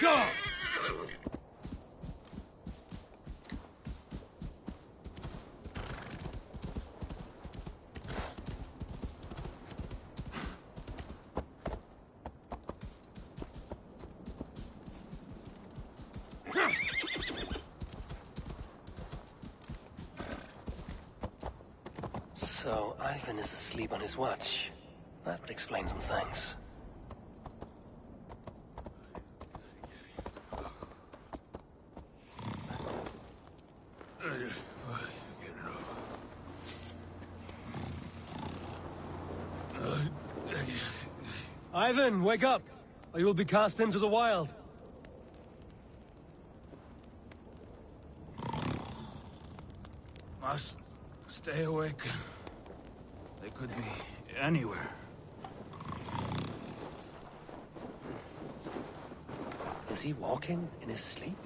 Sure. So, Ivan is asleep on his watch. That would explain some things. Ivan, wake up, or you'll be cast into the wild. Must stay awake. They could be anywhere. Is he walking in his sleep?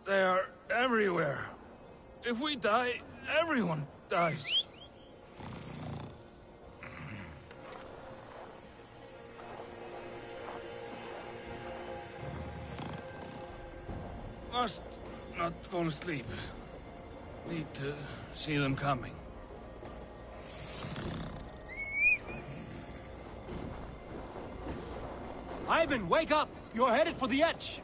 They are everywhere. If we die, everyone dies. Must not fall asleep. Need to see them coming. Ivan, wake up! You're headed for the edge!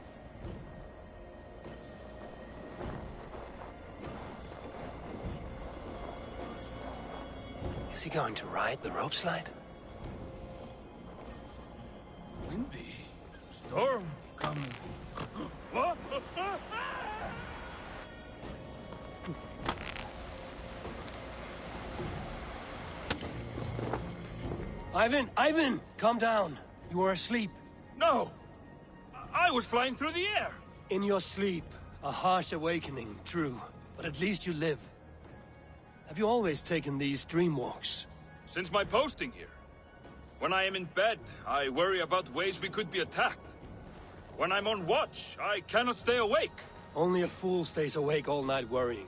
Is he going to ride the rope slide? Windy. Storm coming. What? Ivan, calm down. You are asleep. No! I was flying through the air! In your sleep, a harsh awakening, true. But at least you live. Have you always taken these dream walks? Since my posting here. When I am in bed, I worry about ways we could be attacked. When I'm on watch, I cannot stay awake. Only a fool stays awake all night worrying.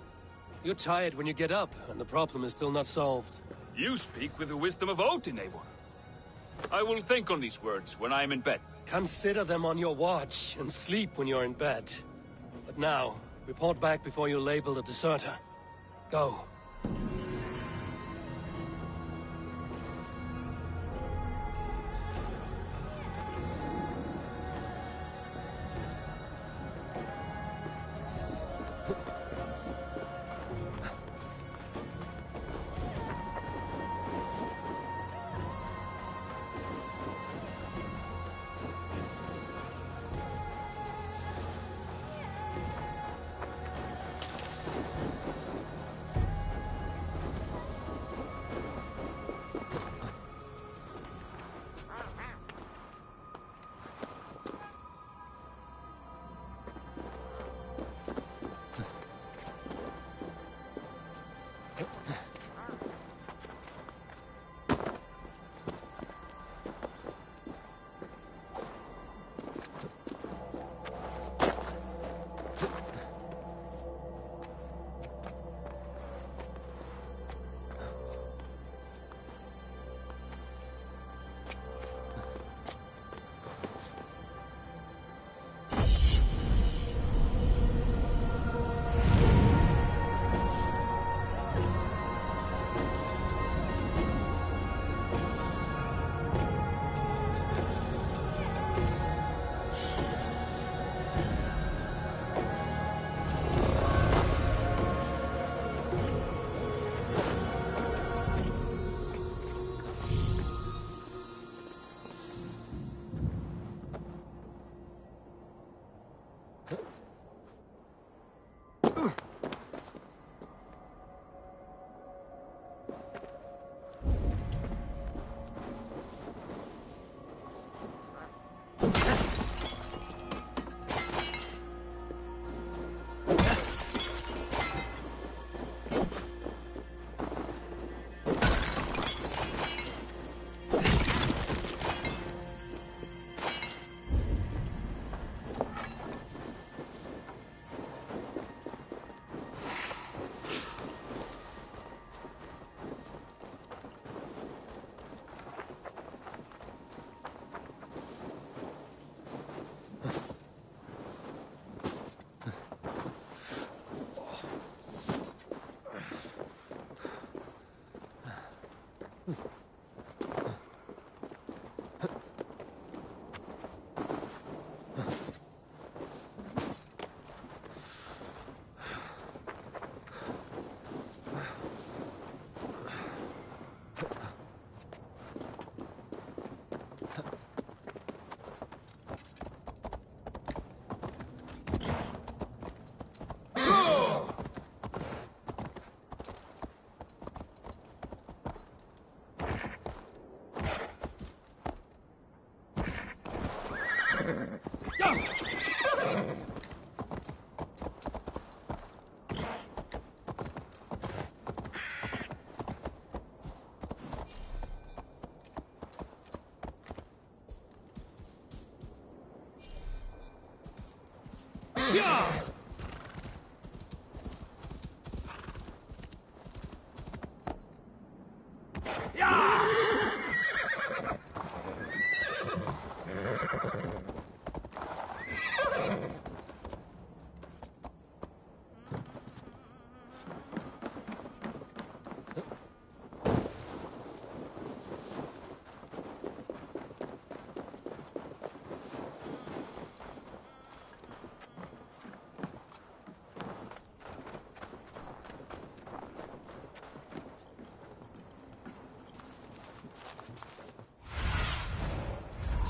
You're tired when you get up, and the problem is still not solved. You speak with the wisdom of Odin, Eivor. I will think on these words when I am in bed. Consider them on your watch, and sleep when you're in bed. But now, report back before you're labeled a deserter. Go.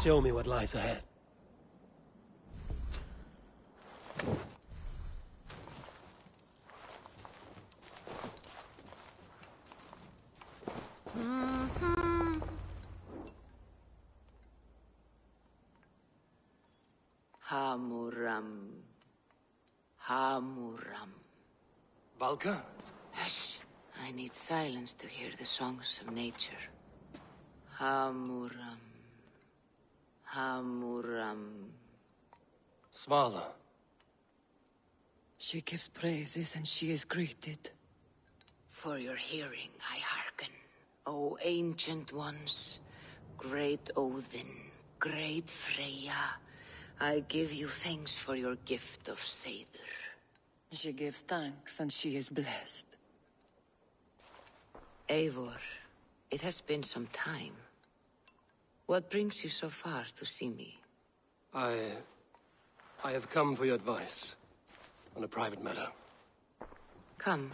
Show me what lies ahead. Hamuram. Hamuram. Valka? Hush! I need silence to hear the songs of nature. Hamuram. Hamuram. Svala. She gives praises and she is greeted. For your hearing I hearken, O ancient ones, great Odin, great Freya. I give you thanks for your gift of Seder. She gives thanks and she is blessed. Eivor, it has been some time. What brings you so far to see me? I have come for your advice on a private matter. Come.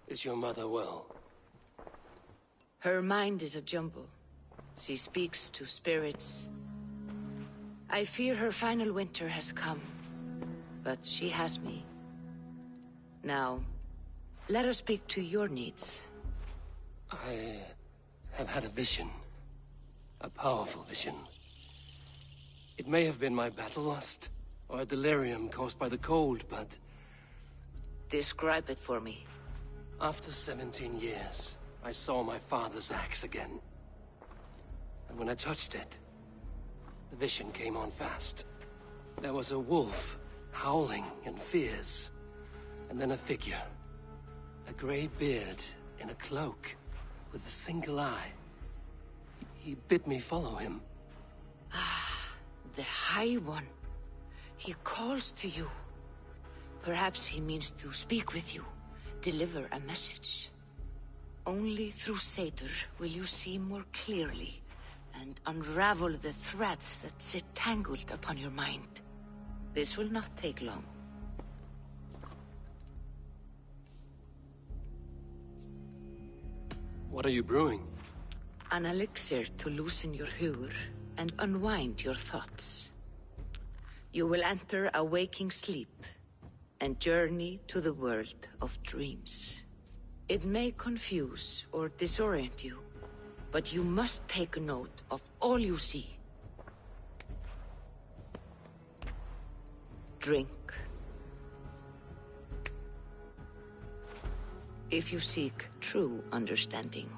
Is your mother well? Her mind is a jumble. She speaks to spirits. I fear her final winter has come, but she has me. Now, let us speak to your needs. I have had a vision. A powerful vision. It may have been my battle lust, or a delirium caused by the cold, but... Describe it for me. After 17 years, I saw my father's axe again. And when I touched it, the vision came on fast. There was a wolf, howling and fierce. And then a figure. A grey beard in a cloak, with a single eye. He bid me follow him. Ah, the High One. He calls to you. Perhaps he means to speak with you, deliver a message. Only through Seder will you see more clearly and unravel the threads that sit tangled upon your mind. This will not take long. What are you brewing? An elixir to loosen your hugur and unwind your thoughts. You will enter a waking sleep and journey to the world of dreams. It may confuse or disorient you, but you must take note of all you see. Drink. If you seek true understanding.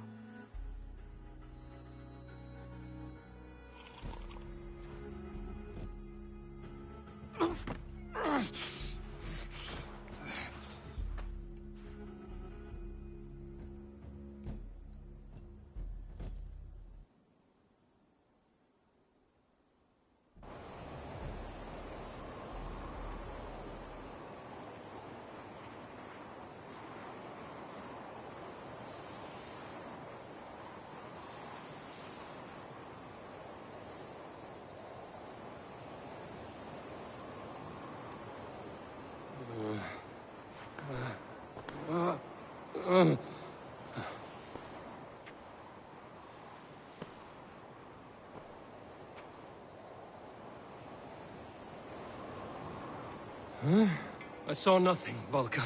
I saw nothing, Volka.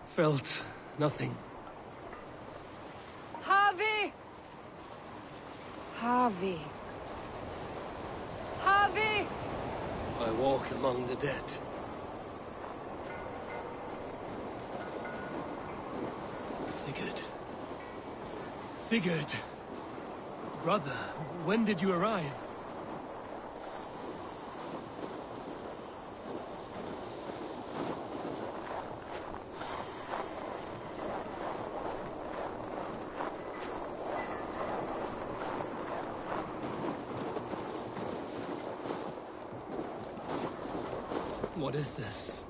Felt nothing. Harvey! Harvey! Harvey! I walk among the dead. Sigurd. Sigurd! Brother, when did you arrive? What is this?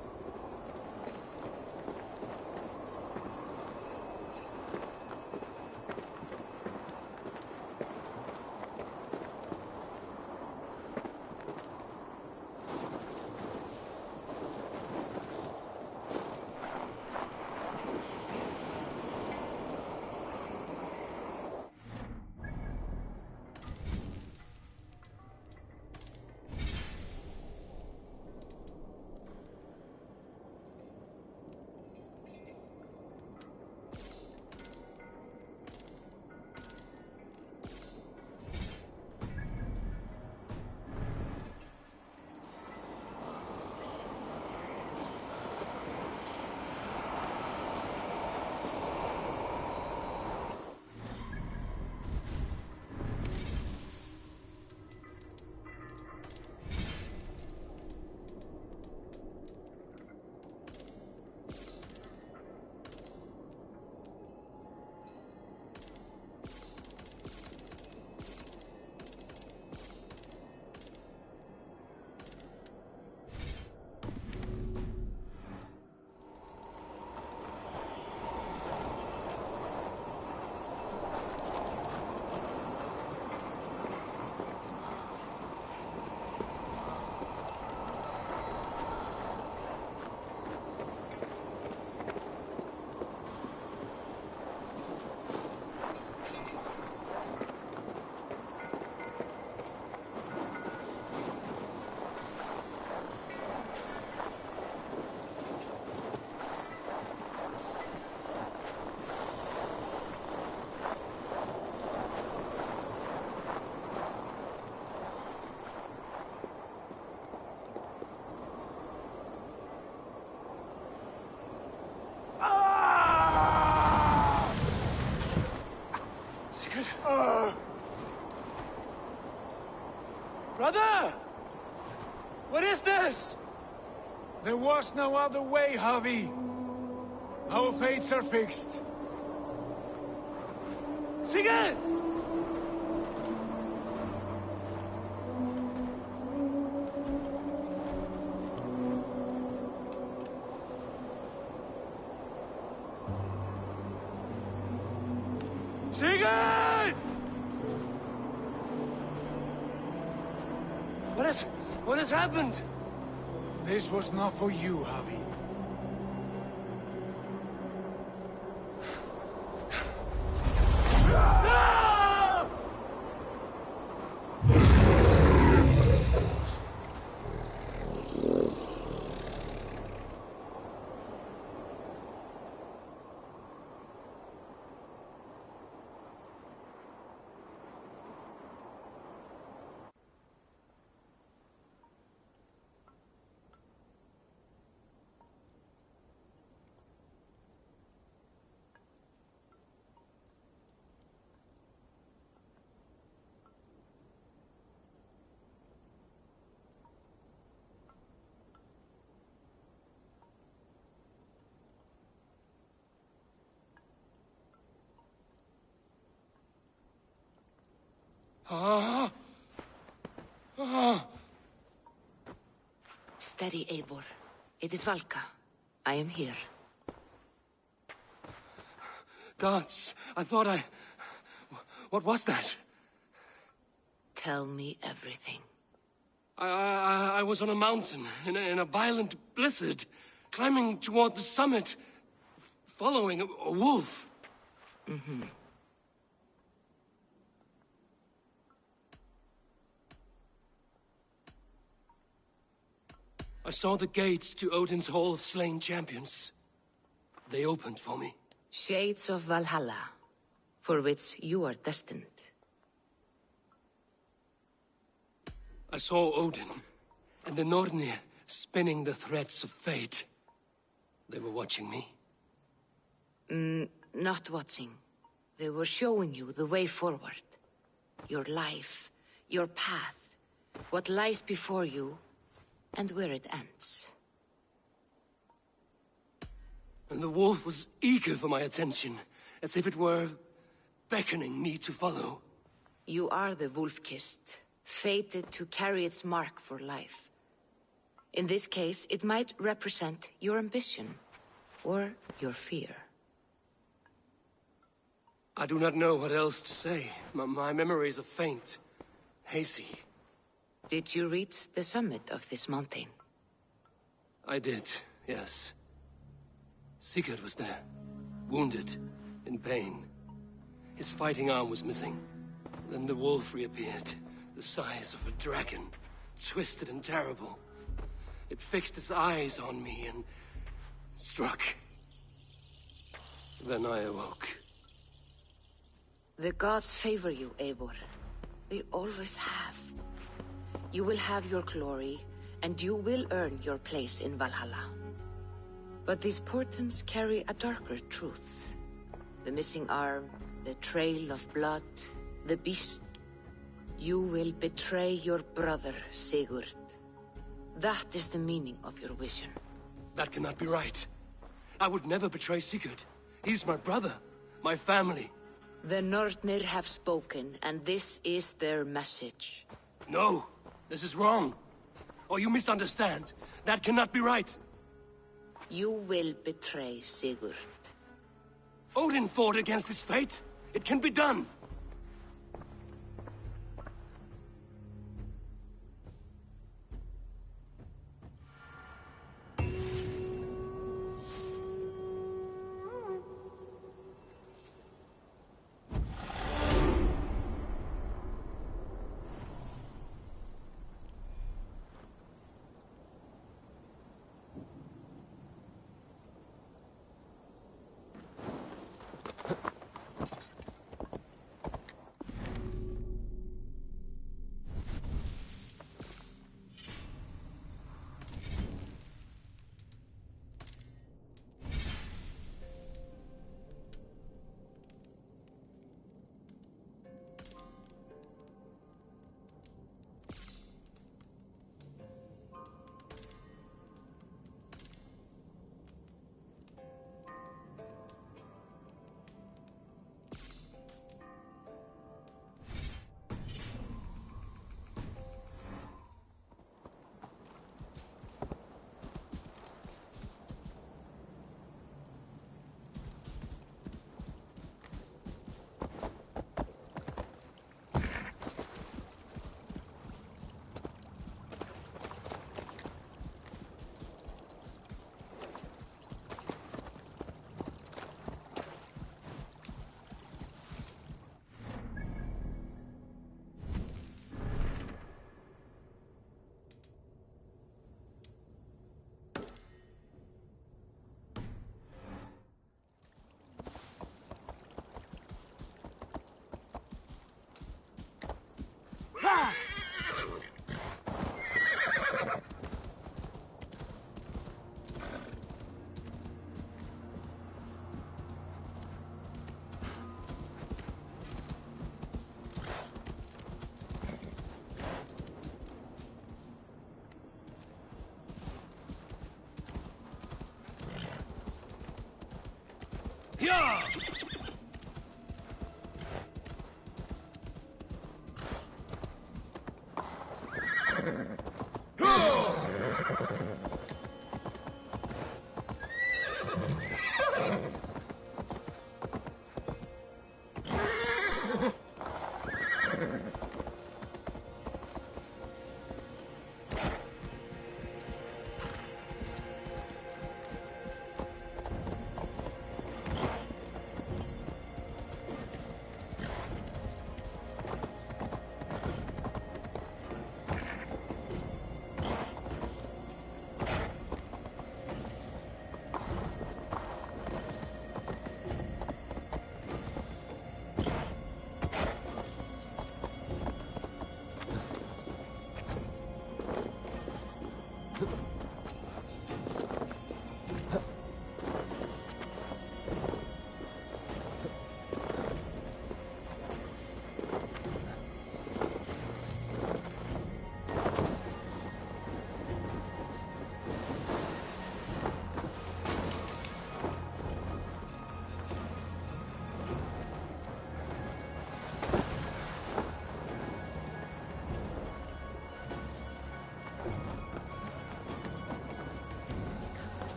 Brother! What is this? There was no other way, Javi. Our fates are fixed. Sigurd! Sigurd! What has happened? This was not for you, Javi. Steady, Eivor. It is Valka. I am here. Gods, I thought I... What was that? Tell me everything. I was on a mountain, in a violent blizzard, climbing toward the summit, following a wolf. Mm-hmm. I saw the gates to Odin's Hall of Slain Champions. They opened for me. Shades of Valhalla, for which you are destined. I saw Odin, and the Nornir spinning the threads of fate. They were watching me. Not watching. They were showing you the way forward. Your life, your path, what lies before you, and where it ends. And the wolf was eager for my attention, as if it were beckoning me to follow. You are the wolf-kissed, fated to carry its mark for life. In this case, it might represent your ambition, or your fear. I do not know what else to say. My memories are faint, hazy. Did you reach the summit of this mountain? I did, yes. Sigurd was there, wounded, in pain. His fighting arm was missing. Then the wolf reappeared, the size of a dragon, twisted and terrible. It fixed its eyes on me and struck. Then I awoke. The gods favor you, Eivor. They always have. You will have your glory, and you will earn your place in Valhalla. But these portents carry a darker truth. The missing arm, the trail of blood, the beast. You will betray your brother, Sigurd. That is the meaning of your vision. That cannot be right. I would never betray Sigurd. He's my brother, my family. The Nornir have spoken, and this is their message. No, this is wrong. Or you misunderstand. That cannot be right. You will betray Sigurd. Odin fought against his fate. It can be done.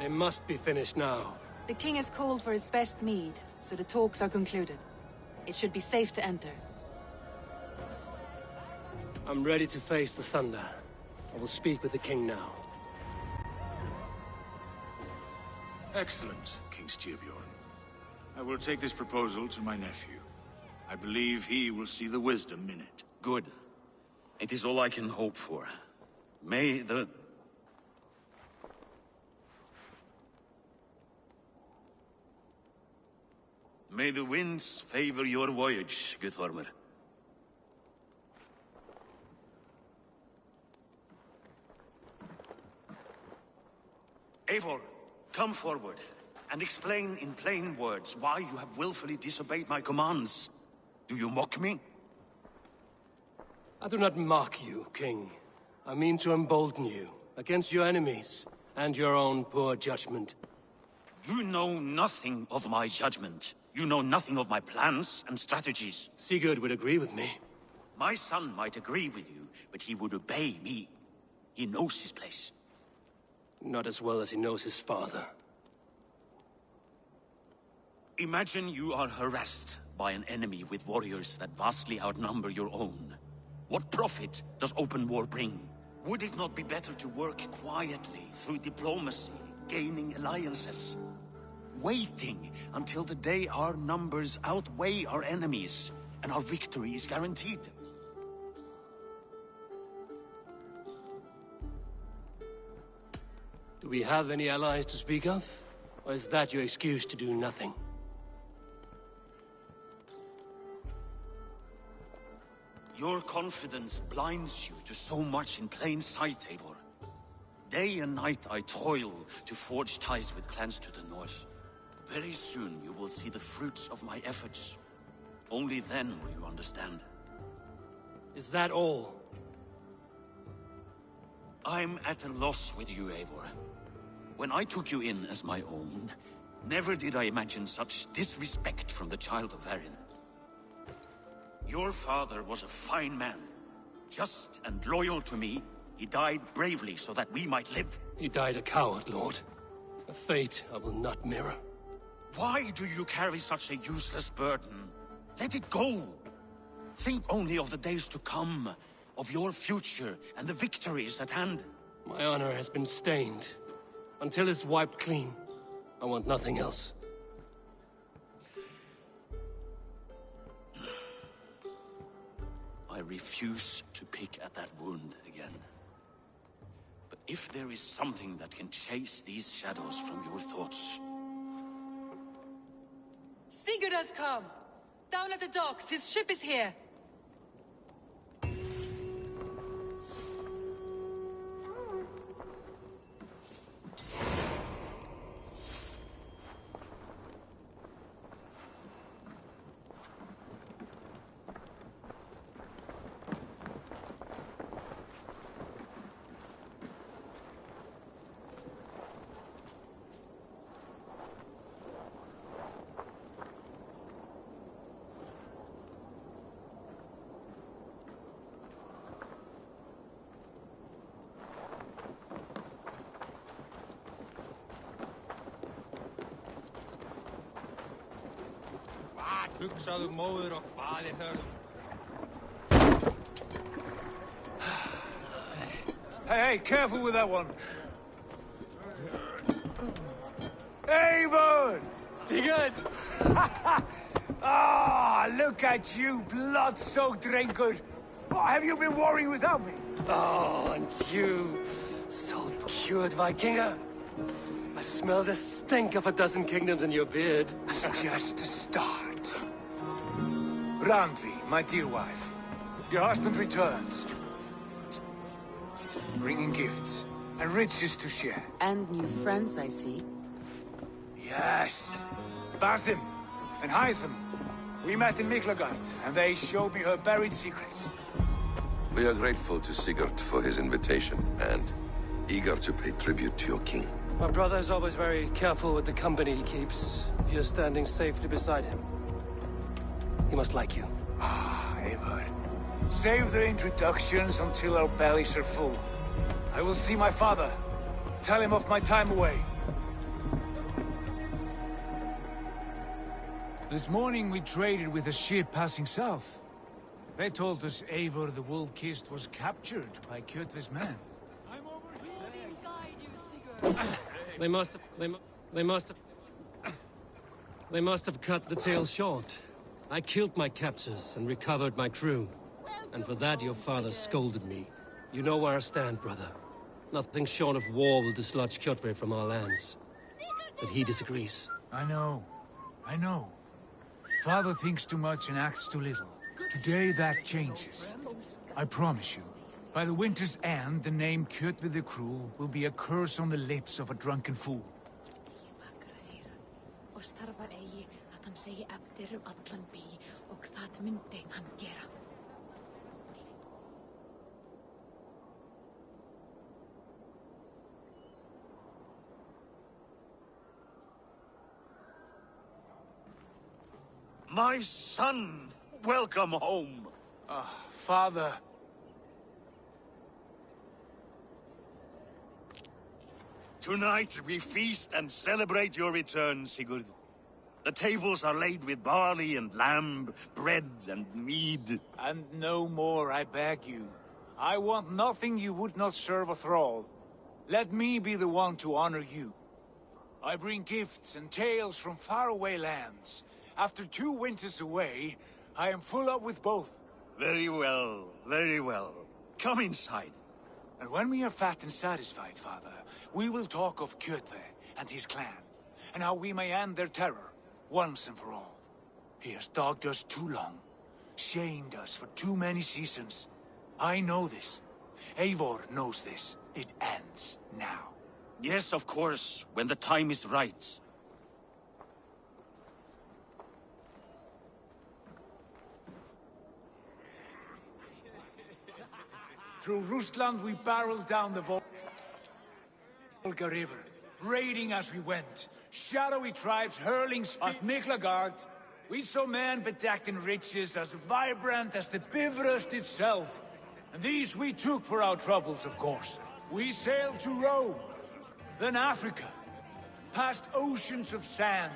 They must be finished now. The king has called for his best mead, so the talks are concluded. It should be safe to enter. I'm ready to face the thunder. I will speak with the king now. Excellent, King Styrbjorn. I will take this proposal to my nephew. I believe he will see the wisdom in it. Good. It is all I can hope for. May the winds favor your voyage, Guthormer. Eivor, come forward, and explain in plain words why you have willfully disobeyed my commands. Do you mock me? I do not mock you, King. I mean to embolden you, against your enemies, and your own poor judgment. You know nothing of my judgment. You know nothing of my plans and strategies. Sigurd would agree with me. My son might agree with you, but he would obey me. He knows his place. Not as well as he knows his father. Imagine you are harassed by an enemy with warriors that vastly outnumber your own. What profit does open war bring? Would it not be better to work quietly, through diplomacy, gaining alliances? Waiting until the day our numbers outweigh our enemies, and our victory is guaranteed. Do we have any allies to speak of? Or is that your excuse to do nothing? Your confidence blinds you to so much in plain sight, Eivor. Day and night I toil to forge ties with clans to the north. Very soon you will see the fruits of my efforts. Only then will you understand. Is that all? I'm at a loss with you, Eivor. When I took you in as my own, never did I imagine such disrespect from the child of Varin. Your father was a fine man. Just and loyal to me, he died bravely so that we might live. He died a coward, Lord. A fate I will not mirror. Why do you carry such a useless burden? Let it go! Think only of the days to come, of your future and the victories at hand. My honor has been stained. Until it's wiped clean, I want nothing else. I refuse to pick at that wound again. But if there is something that can chase these shadows from your thoughts... Sigurd has come! Down at the docks, his ship is here! Hugsaðu móður og faðir hörðum. Hey, careful with that one. Eivor! Sigurd! Ah, look at you, blood-soaked drinker. What have you been worrying without me? Oh, and you, salt-cured Vikinger. I smell the stink of a dozen kingdoms in your beard. It's just the start. Randvi, my dear wife, your husband returns. Bringing gifts and riches to share. And new friends, I see. Yes. Basim and Hytham. We met in Miklagard, and they showed me her buried secrets. We are grateful to Sigurd for his invitation, and eager to pay tribute to your king. My brother is always very careful with the company he keeps. If you're standing safely beside him, he must like you. Ah, Eivor. Save the introductions until our bellies are full. I will see my father. Tell him of my time away. This morning we traded with a ship passing south. They told us Eivor the Wolf-Kissed was captured by Kjotve's men. I'm over here. They must have cut the tale short. I killed my captors and recovered my crew. And for that your father scolded me. You know where I stand, brother. Nothing short of war will dislodge Kjotve from our lands. But he disagrees. I know. Father thinks too much and acts too little. Today that changes. I promise you. By the winter's end, the name Kjotve the Cruel will be a curse on the lips of a drunken fool. My son! Welcome home! Father. Tonight we feast and celebrate your return, Sigurd. The tables are laid with barley and lamb, bread and mead. And no more, I beg you. I want nothing you would not serve a thrall. Let me be the one to honor you. I bring gifts and tales from faraway lands. After 2 winters away, I am full up with both. Very well, very well. Come inside. And when we are fat and satisfied, Father, we will talk of Kjotve and his clan, and how we may end their terror, once and for all. He has dogged us too long, shamed us for too many seasons. I know this. Eivor knows this. It ends now. Yes, of course, when the time is right. Through Rusland we barreled down the Volga River, raiding as we went. Shadowy tribes hurling at Miklagard. We saw men bedecked in riches as vibrant as the Bifrost itself. And these we took for our troubles, of course. We sailed to Rome, then Africa, past oceans of sand,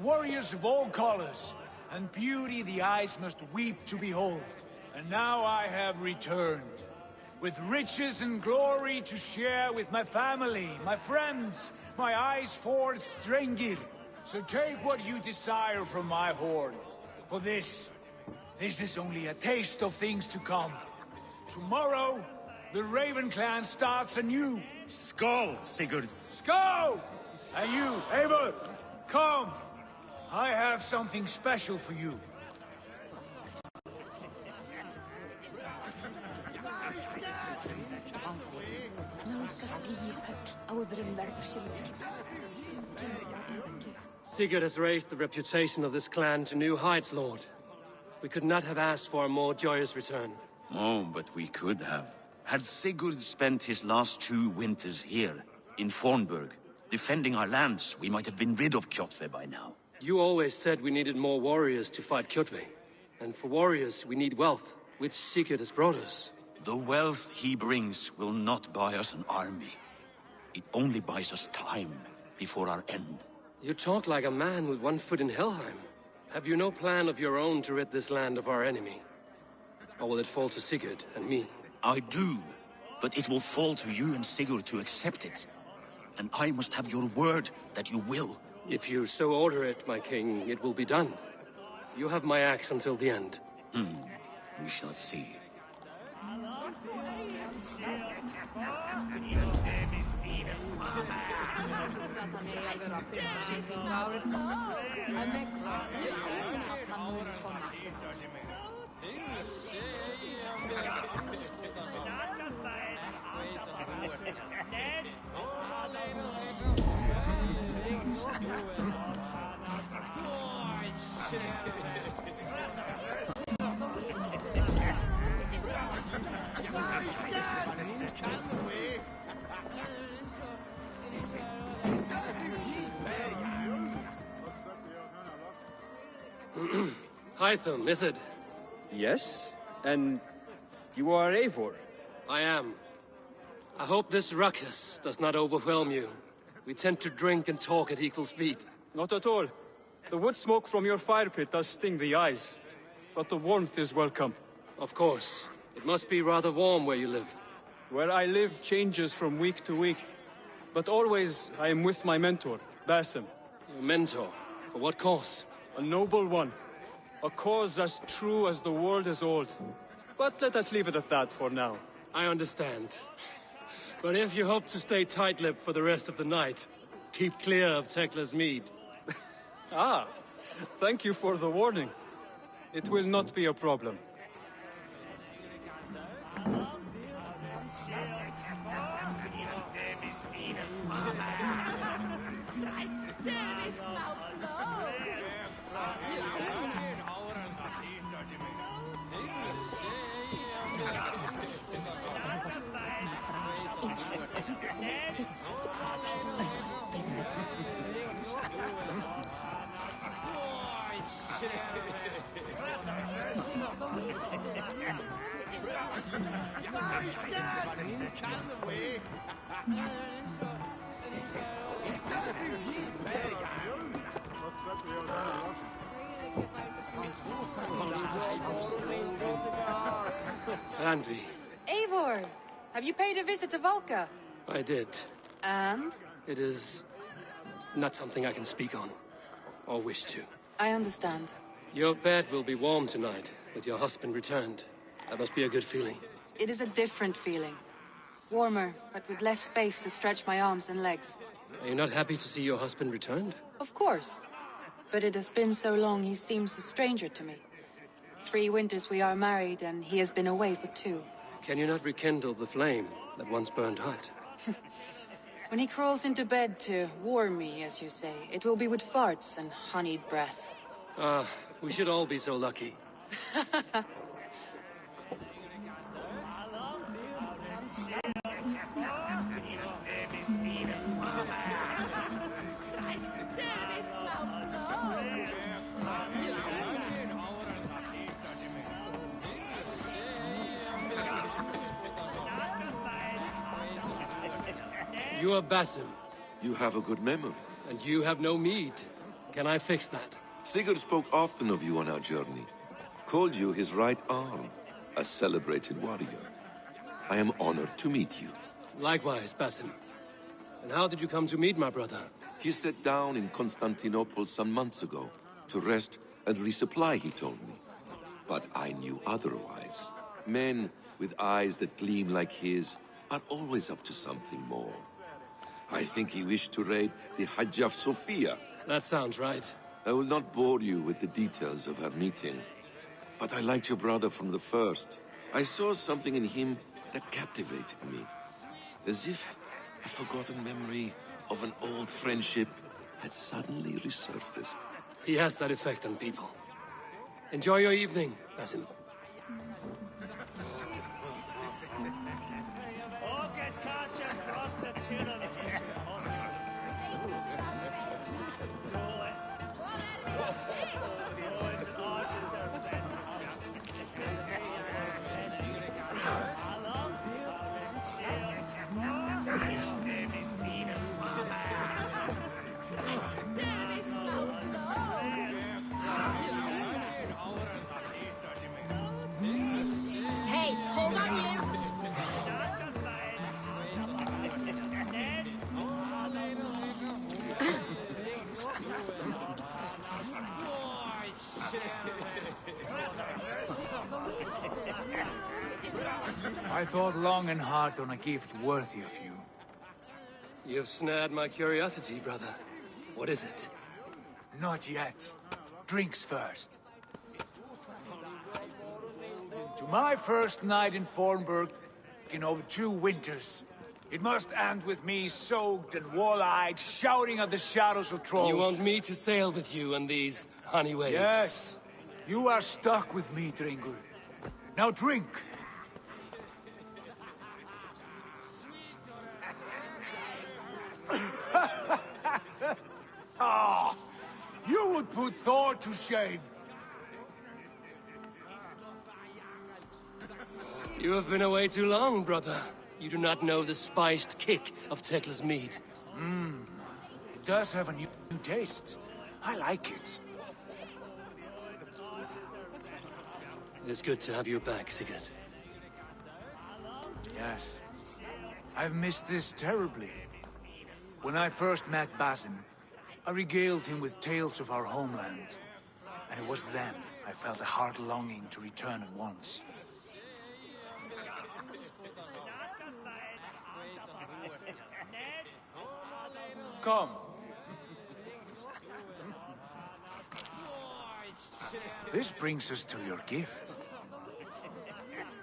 warriors of all colors, and beauty the eyes must weep to behold. And now I have returned, with riches and glory to share with my family, my friends, my eyes-forged Strengir. So take what you desire from my hoard. For this is only a taste of things to come. Tomorrow, the Raven clan starts anew. Skål, Sigurd. Skål! And you, Eivor, come. I have something special for you. Sigurd has raised the reputation of this clan to new heights, Lord. We could not have asked for a more joyous return. Oh, but we could have. Had Sigurd spent his last 2 winters here, in Fornburg, defending our lands, we might have been rid of Kjotve by now. You always said we needed more warriors to fight Kjotve. And for warriors, we need wealth, which Sigurd has brought us. The wealth he brings will not buy us an army. It only buys us time before our end. You talk like a man with one foot in Helheim. Have you no plan of your own to rid this land of our enemy? Or will it fall to Sigurd and me? I do, but it will fall to you and Sigurd to accept it. And I must have your word that you will. If you so order it, my king, it will be done. You have my axe until the end. We shall see. Hytham, is it? Yes? And you are Eivor? I am. I hope this ruckus does not overwhelm you. We tend to drink and talk at equal speed. Not at all. The wood smoke from your fire pit does sting the eyes. But the warmth is welcome. Of course. It must be rather warm where you live. Where I live changes from week to week. But always I am with my mentor, Basim. Your mentor? For what cause? A noble one. A cause as true as the world is old. But let us leave it at that for now. I understand. But if you hope to stay tight-lipped for the rest of the night, keep clear of Tekla's mead. Ah, thank you for the warning. It will not be a problem. Randvi. Eivor! Have you paid a visit to Valka? I did. And? It is not something I can speak on, or wish to. I understand. Your bed will be warm tonight, with your husband returned. That must be a good feeling. It is a different feeling. Warmer, but with less space to stretch my arms and legs. Are you not happy to see your husband returned? Of course. But it has been so long he seems a stranger to me. 3 winters we are married, and he has been away for 2. Can you not rekindle the flame that once burned hot? When he crawls into bed to warm me, as you say, it will be with farts and honeyed breath. Ah, we should all be so lucky. You are Basim. You have a good memory. And you have no mead. Can I fix that? Sigurd spoke often of you on our journey. Called you his right arm, a celebrated warrior. I am honored to meet you. Likewise, Basim. And how did you come to meet my brother? He sat down in Constantinople some months ago to rest and resupply, he told me. But I knew otherwise. Men with eyes that gleam like his are always up to something more. I think he wished to raid the Hagia Sophia. That sounds right. I will not bore you with the details of our meeting. But I liked your brother from the first. I saw something in him that captivated me. As if a forgotten memory of an old friendship had suddenly resurfaced. He has that effect on people. Enjoy your evening, Basim. I thought long and hard on a gift worthy of you. You've snared my curiosity, brother. What is it? Not yet. Drinks first. To my first night in Fornburg, in over 2 winters. It must end with me soaked and wall-eyed, shouting at the shadows of trolls. You want me to sail with you on these honey waves? Yes. You are stuck with me, Dringur. Now drink. Ah, you would put Thor to shame. You have been away too long, brother. You do not know the spiced kick of Tekla's mead. It does have a new taste. I like it. It is good to have you back, Sigurd. Yes. I've missed this terribly. When I first met Basin, I regaled him with tales of our homeland. And it was then I felt a heart longing to return at once. Come. This brings us to your gift.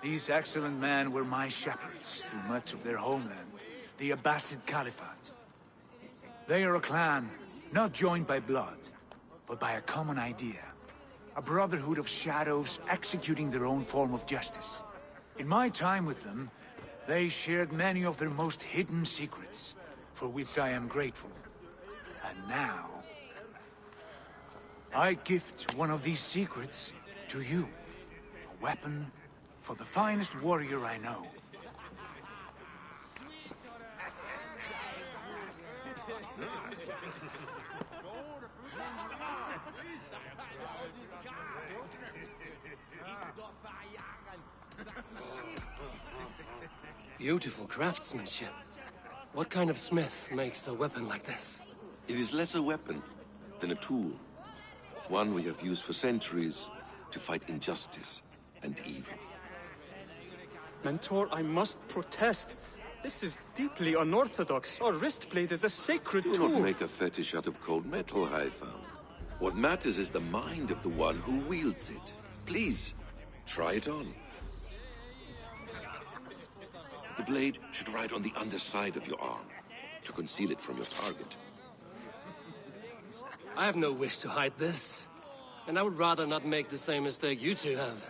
These excellent men were my shepherds through much of their homeland, the Abbasid Caliphate. They are a clan, not joined by blood, but by a common idea. A brotherhood of shadows executing their own form of justice. In my time with them, they shared many of their most hidden secrets, for which I am grateful. And now, I gift one of these secrets to you. A weapon for the finest warrior I know. Beautiful craftsmanship. What kind of smith makes a weapon like this? It is less a weapon than a tool. One we have used for centuries to fight injustice and evil. Mentor, I must protest. This is deeply unorthodox. Our wrist blade is a sacred Do tool. not make a fetish out of cold metal, Haitham. What matters is the mind of the one who wields it. Please, try it on. The blade should ride on the underside of your arm, to conceal it from your target. I have no wish to hide this. And I would rather not make the same mistake you two have.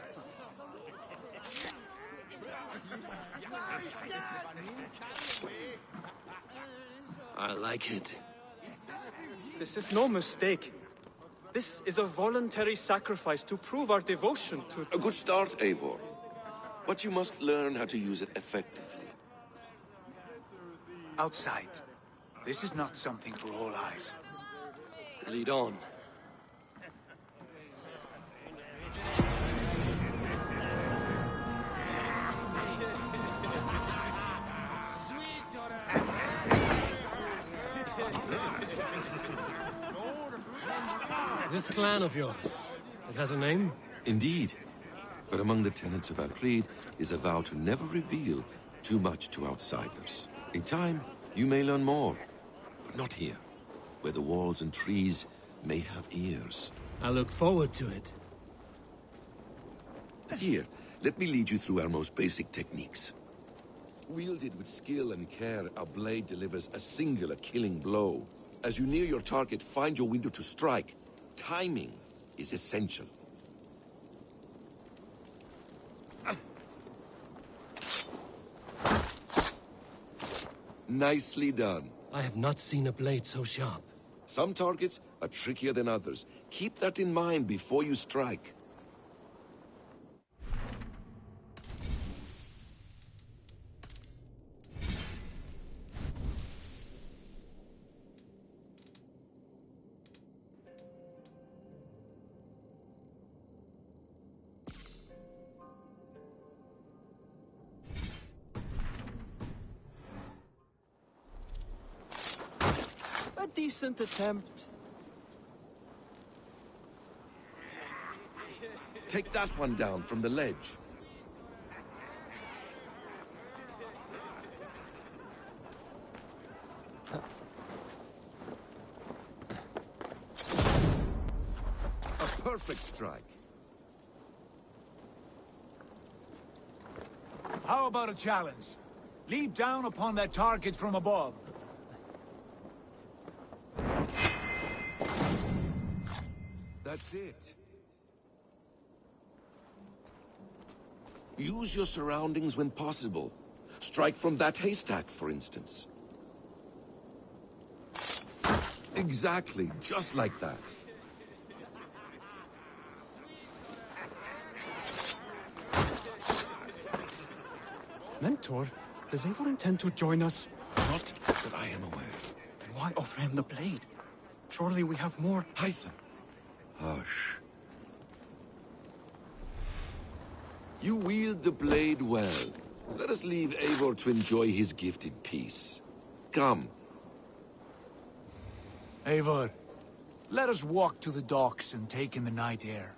I like it. This is no mistake. This is a voluntary sacrifice to prove our devotion to... A good start, Eivor. But you must learn how to use it effectively. Outside. This is not something for all eyes. Lead on. This clan of yours, it has a name? Indeed. But among the tenets of our creed is a vow to never reveal too much to outsiders. In time, you may learn more, but not here, where the walls and trees may have ears. I look forward to it. Here, let me lead you through our most basic techniques. Wielded with skill and care, our blade delivers a singular killing blow. As you near your target, find your window to strike. Timing is essential. Nicely done. I have not seen a blade so sharp. Some targets are trickier than others. Keep that in mind before you strike. A decent attempt. Take that one down from the ledge. A perfect strike. How about a challenge? Leap down upon that target from above. That's it. Use your surroundings when possible. Strike from that haystack, for instance. Exactly, just like that. Mentor, does Eivor intend to join us? Not that I am aware. Then why offer him the blade? Surely we have more... Hytham. Hush. You wield the blade well. Let us leave Eivor to enjoy his gift in peace. Come. Eivor, let us walk to the docks and take in the night air.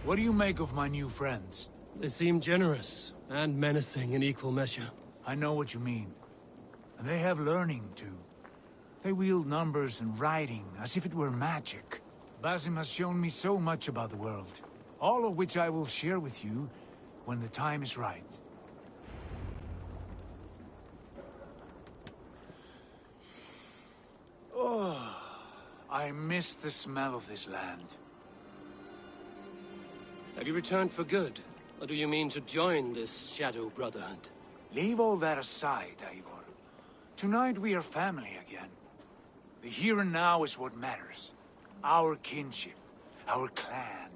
What do you make of my new friends? They seem generous and menacing in equal measure. I know what you mean. And they have learning, too. They wield numbers and writing as if it were magic. Basim has shown me so much about the world, all of which I will share with you when the time is right. Oh, I miss the smell of this land. Have you returned for good? Or do you mean to join this Shadow Brotherhood? Leave all that aside, Eivor. Tonight we are family again. The here and now is what matters. Our kinship, our clan,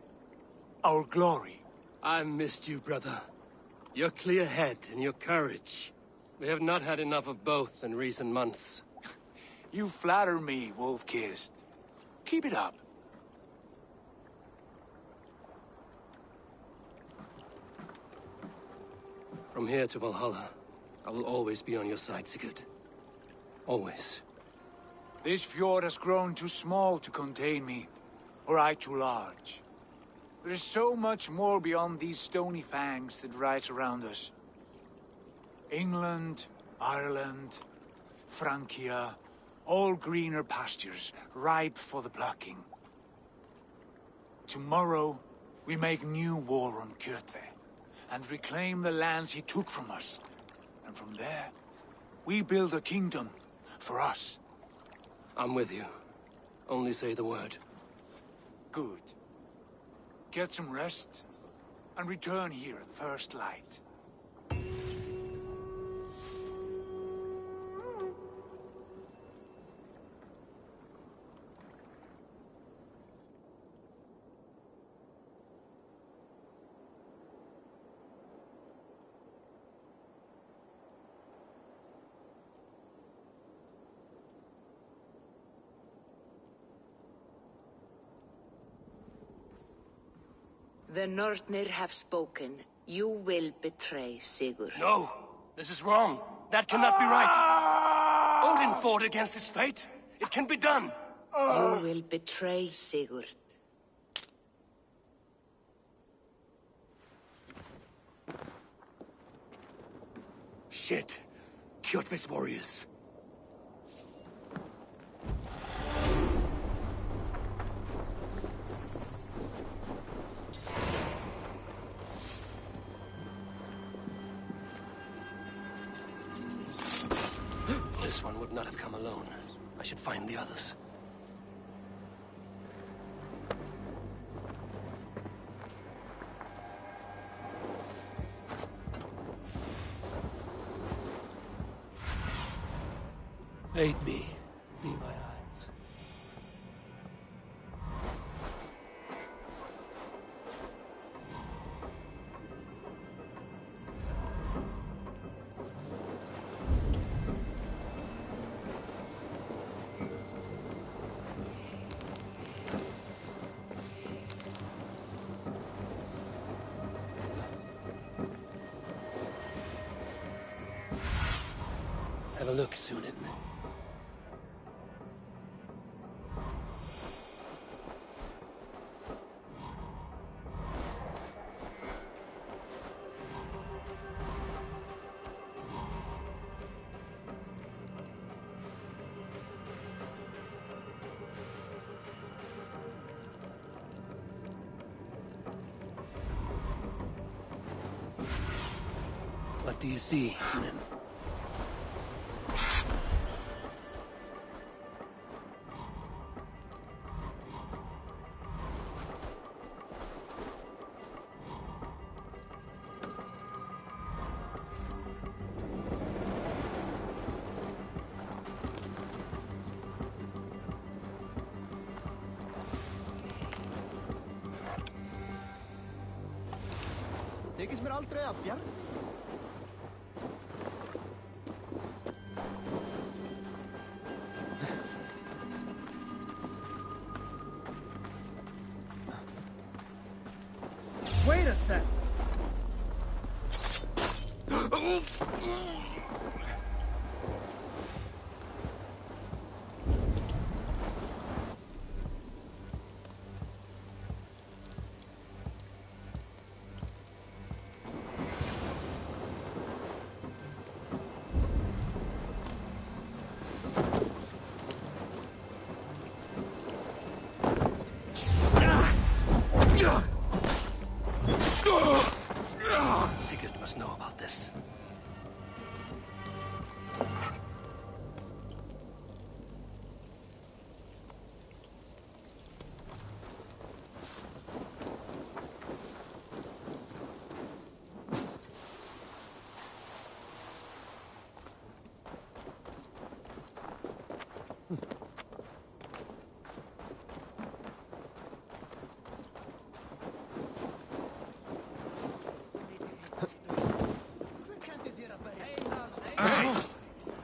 our glory. I've missed you, brother. Your clear head and your courage. We have not had enough of both in recent months. You flatter me, Wolf-Kissed. Keep it up. From here to Valhalla, I will always be on your side, Sigurd. Always. This fjord has grown too small to contain me, or I too large. There is so much more beyond these stony fangs that rise around us. England, Ireland, Francia, all greener pastures, ripe for the plucking. Tomorrow, we make new war on Kjotve, and reclaim the lands he took from us. And from there, we build a kingdom for us. I'm with you. Only say the word. Good. Get some rest, and return here at first light. The Nornir have spoken. You will betray Sigurd. No! This is wrong. That cannot be right. Odin fought against his fate. It can be done. You will betray Sigurd. Shit. Kjotve's warriors. This one would not have come alone. I should find the others. Aid me. Be my eyes. Have a look, Sunan. What do you see, Sunan? Tekist mér aldrei að bjarga. Wait a sec. Sigurd must know about this.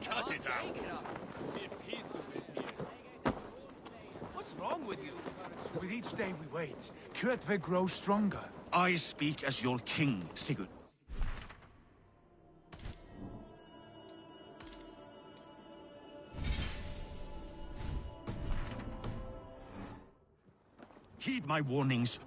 Cut it out! What's wrong with you? With each day we wait, Kjotve grows stronger. I speak as your king, Sigurd. Heed my warnings.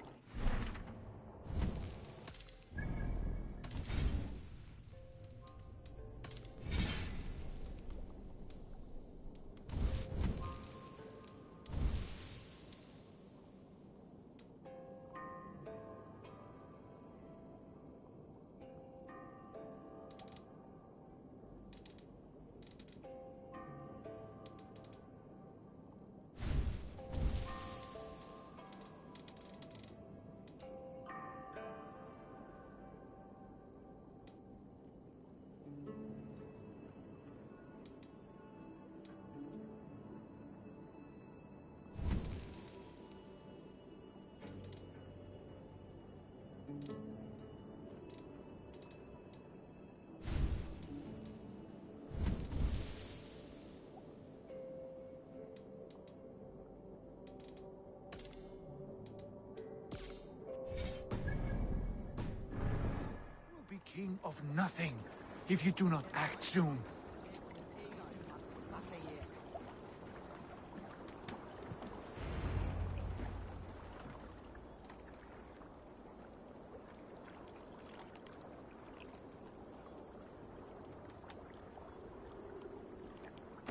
King of nothing, if you do not act soon.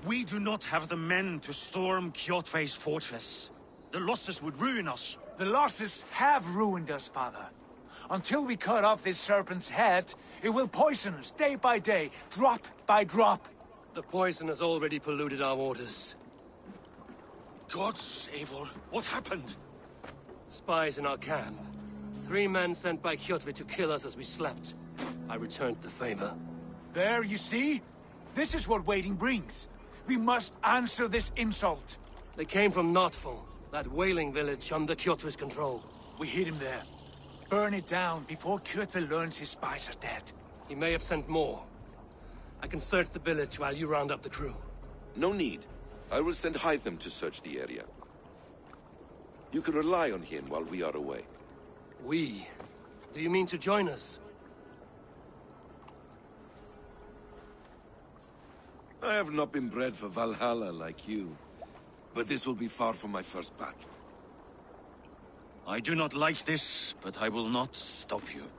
We do not have the men to storm Kjotve's fortress. The losses would ruin us. The losses have ruined us, father. Until we cut off this serpent's head, it will poison us day by day, drop by drop. The poison has already polluted our waters. God save all. What happened? Spies in our camp. 3 men sent by Kjotve to kill us as we slept. I returned the favor. There, you see? This is what waiting brings. We must answer this insult. They came from Notful, that whaling village under Kjotve's control. We hid him there. Burn it down before Kjotve learns his spies are dead. He may have sent more. I can search the village while you round up the crew. No need. I will send Hytham to search the area. You can rely on him while we are away. We? Do you mean to join us? I have not been bred for Valhalla like you, but this will be far from my first battle. I do not like this, but I will not stop you.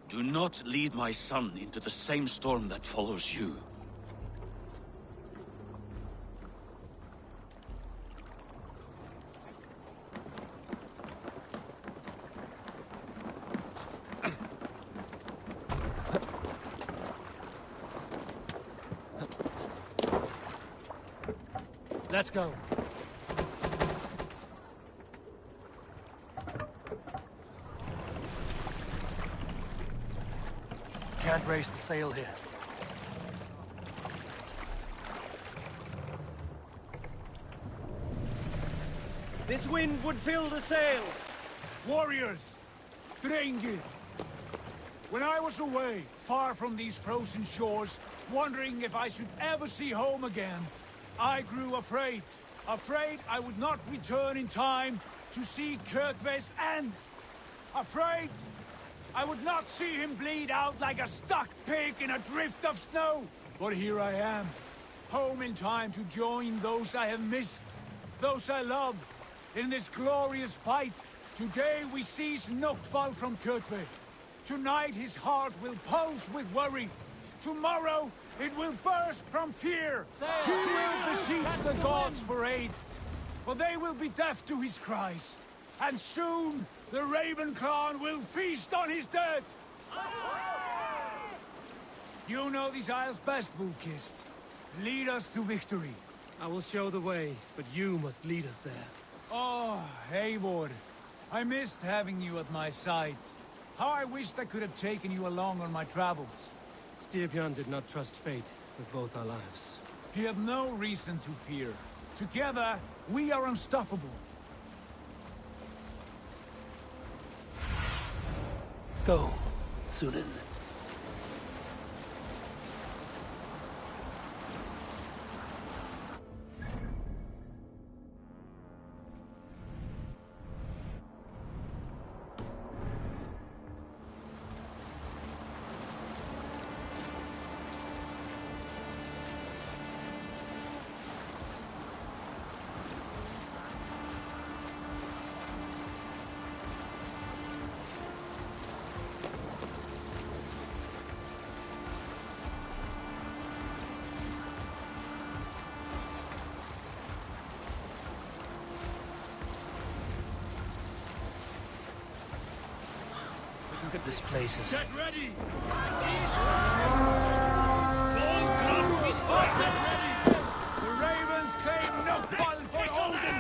Do not lead my son into the same storm that follows you. Let's go. Can't raise the sail here. This wind would fill the sail. Warriors, Drengi. When I was away, far from these frozen shores, wondering if I should ever see home again, I grew afraid. Afraid I would not return in time to see Kjotve's end. Afraid I would not see him bleed out like a stuck pig in a drift of snow. But here I am, home in time to join those I have missed, those I love, in this glorious fight. Today we seize Notval from Kjotve. Tonight his heart will pulse with worry. Tomorrow it will burst from fear. He will beseech the gods for aid, for they will be deaf to his cries. And soon the Raven clan will feast on his dead. You know these isles best, Wolf-Kissed. Lead us to victory. I will show the way, but you must lead us there. Oh, Eivor. I missed having you at my side. How I wished I could have taken you along on my travels. Styrbjörn did not trust fate with both our lives. He had no reason to fear. Together, we are unstoppable. Go, Sunan. Look at this place. Get ready! The Ravens claim Notval for Odin!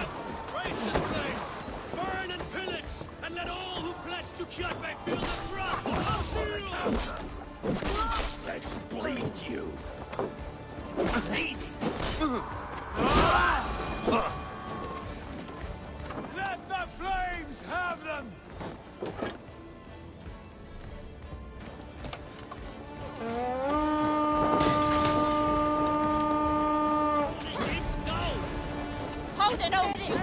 Raise this place! Burn and pillage! And let all who pledge to Kjotve feel the wrath of steel! Let's bleed you! Let the flames have them! Hold it, Odin!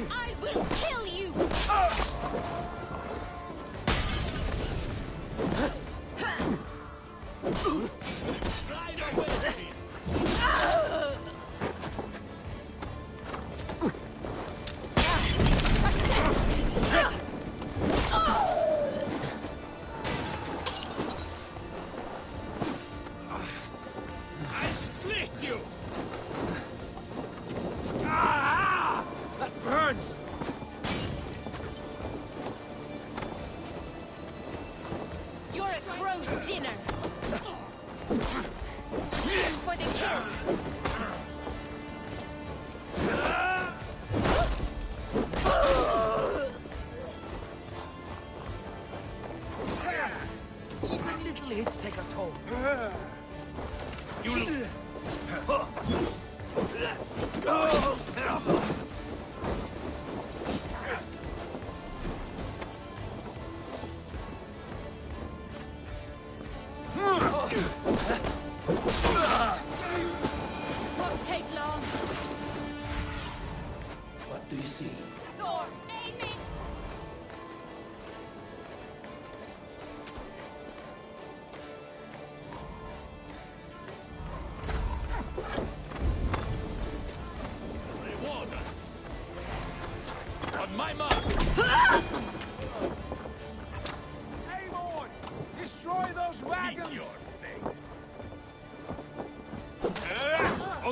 I will kill you! Ride away with me! I split you! That burns! You're a gross dinner! Aim for the kill! Even little hits take a toll.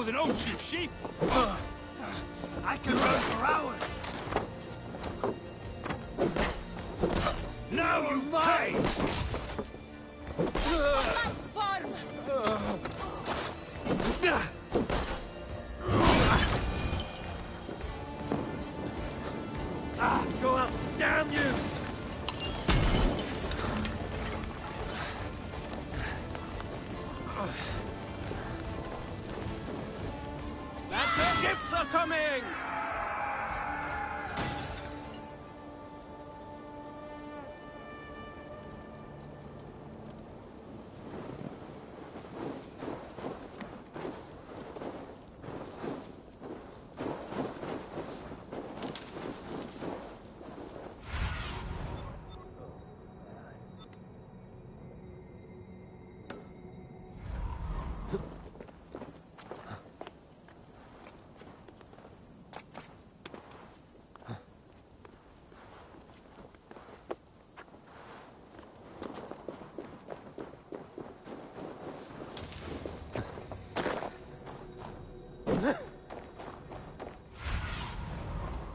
than oats, you sheep! I can run for hours! Now you pay! Go up! Damn you! Ships are coming!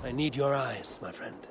I need your eyes, my friend.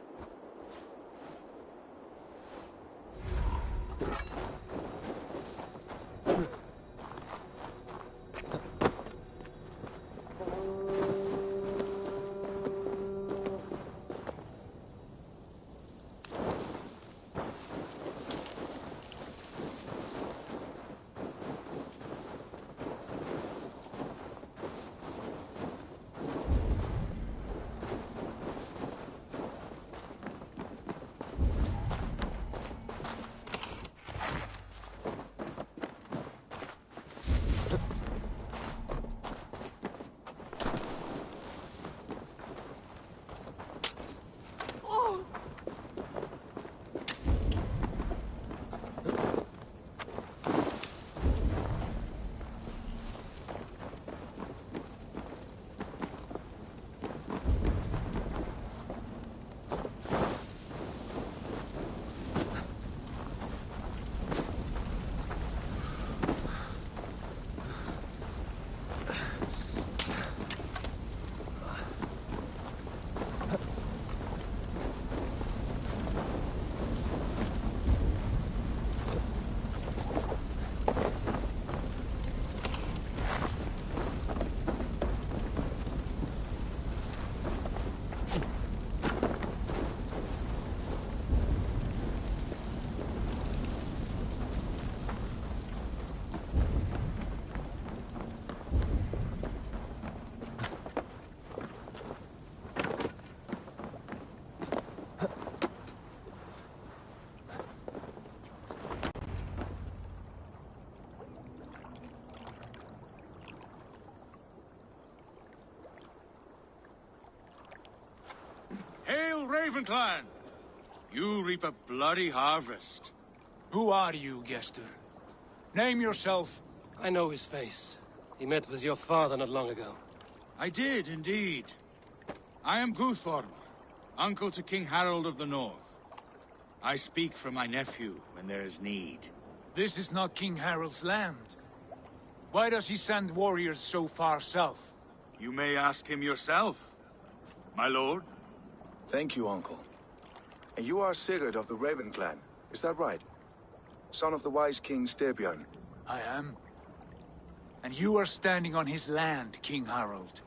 Hail, Ravenclan! You reap a bloody harvest. Who are you, Gester? Name yourself. I know his face. He met with your father not long ago. I did, indeed. I am Guthorm, uncle to King Harold of the North. I speak for my nephew when there is need. This is not King Harold's land. Why does he send warriors so far south? You may ask him yourself, my lord. Thank you, uncle. And you are Sigurd of the Raven clan, is that right? Son of the wise King Styrbjörn. I am. And you are standing on his land, King Harold.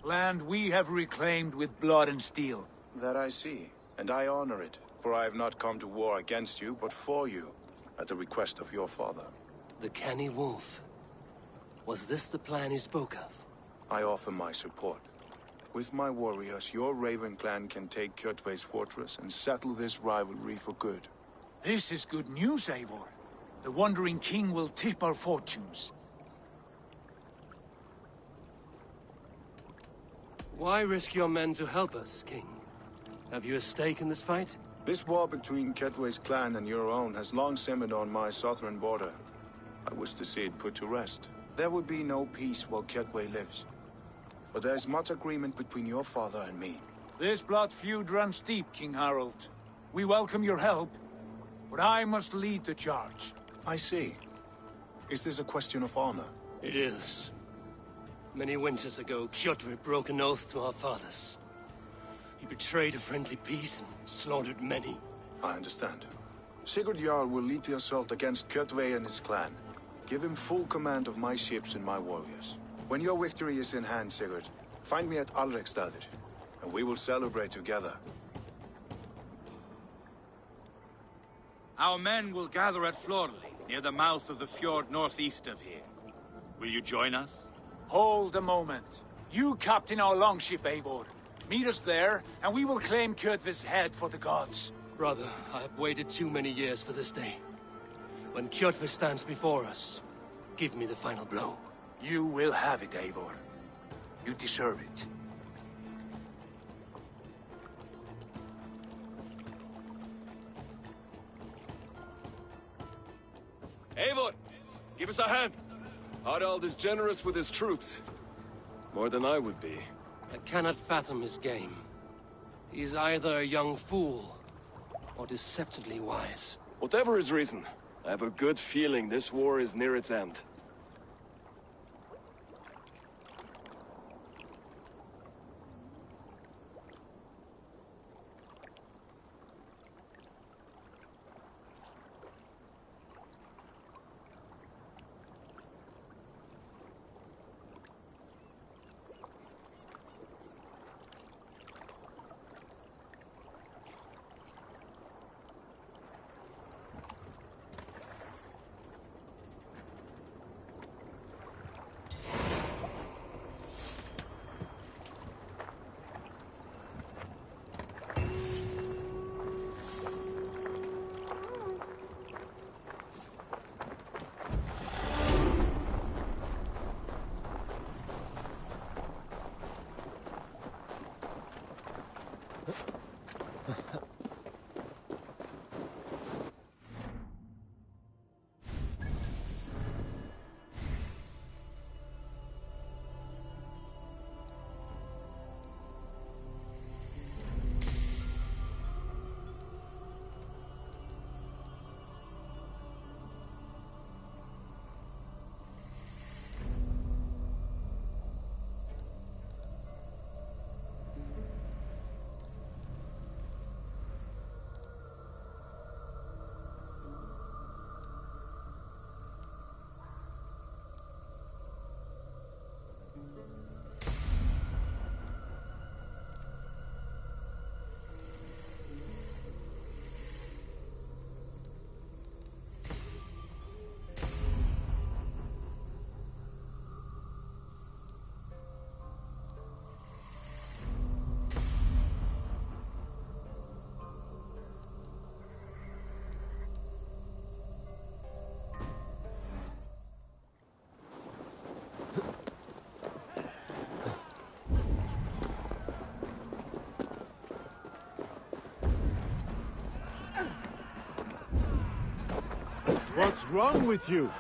Land we have reclaimed with blood and steel. That I see, and I honor it. For I have not come to war against you, but for you, at the request of your father. The canny wolf. Was this the plan he spoke of? I offer my support. With my warriors, your Raven clan can take Kjotve's fortress and settle this rivalry for good. This is good news, Eivor. The Wandering King will tip our fortunes. Why risk your men to help us, King? Have you a stake in this fight? This war between Kjotve's clan and your own has long simmered on my southern border. I wish to see it put to rest. There would be no peace while Kjotve lives. But there is much agreement between your father and me. This blood feud runs deep, King Harald. We welcome your help, but I must lead the charge. I see. Is this a question of honor? It is. Many winters ago, Kjotve broke an oath to our fathers. He betrayed a friendly peace and slaughtered many. I understand. Sigurd Jarl will lead the assault against Kjotve and his clan. Give him full command of my ships and my warriors. When your victory is in hand, Sigurd, find me at Alrekstadir, and we will celebrate together. Our men will gather at Florli, near the mouth of the fjord northeast of here. Will you join us? Hold a moment. You captain our longship, Eivor. Meet us there, and we will claim Kjotve's head for the gods. Brother, I have waited too many years for this day. When Kjotve stands before us, give me the final blow. You will have it, Eivor. You deserve it. Eivor! Give us a hand! Harald is generous with his troops. More than I would be. I cannot fathom his game. He is either a young fool, or deceptively wise. Whatever his reason, I have a good feeling this war is near its end. What's wrong with you?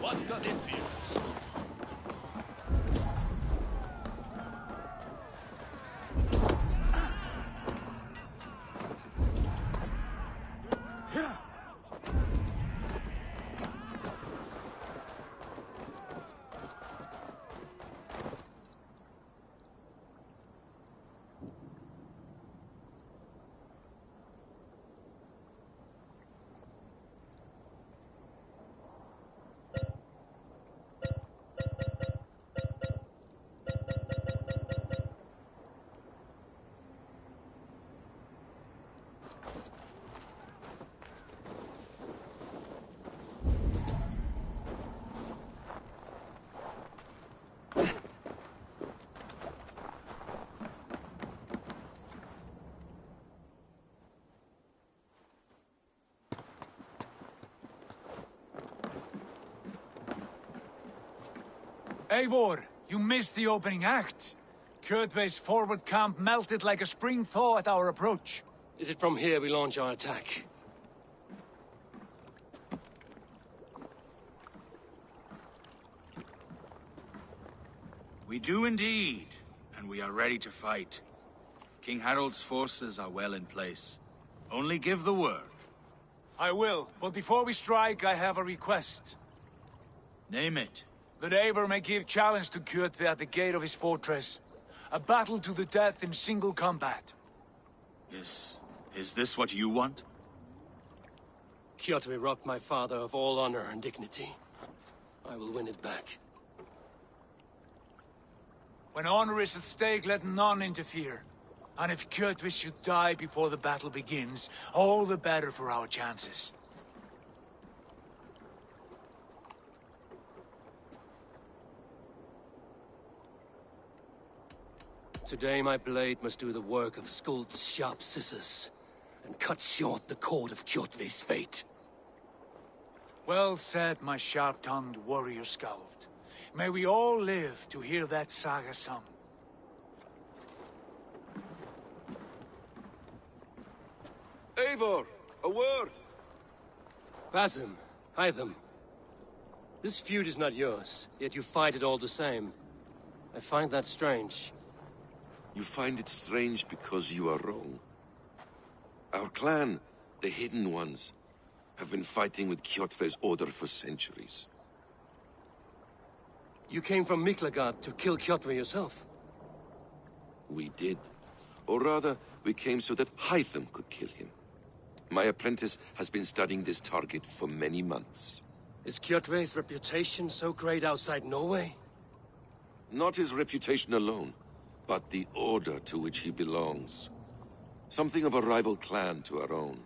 What's got into you? Eivor, you missed the opening act. Kjotve's forward camp melted like a spring thaw at our approach. Is it from here we launch our attack? We do indeed, and we are ready to fight. King Harold's forces are well in place. Only give the word. I will, but before we strike, I have a request. Name it. That Eivor may give challenge to Kjotve at the gate of his fortress. A battle to the death in single combat. Is this what you want? Kjotve robbed my father of all honor and dignity. I will win it back. When honor is at stake, let none interfere. And if Kjotve should die before the battle begins, all the better for our chances. Today my blade must do the work of Skuld's sharp scissors, and cut short the cord of Kjotve's fate. Well said, my sharp-tongued warrior Skald. May we all live to hear that saga sung. Eivor, a word! Basim, Hytham. This feud is not yours, yet you fight it all the same. I find that strange. You find it strange because you are wrong. Our clan, the Hidden Ones, have been fighting with Kjotve's order for centuries. You came from Miklagard to kill Kjotve yourself? We did. Or rather, we came so that Hytham could kill him. My apprentice has been studying this target for many months. Is Kjotve's reputation so great outside Norway? Not his reputation alone, but the order to which he belongs. Something of a rival clan to our own.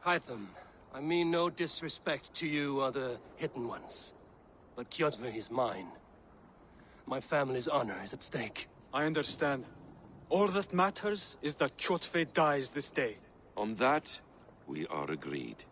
Hytham, I mean no disrespect to you or the Hidden Ones. But Kjotve is mine. My family's honor is at stake. I understand. All that matters is that Kjotve dies this day. On that, we are agreed.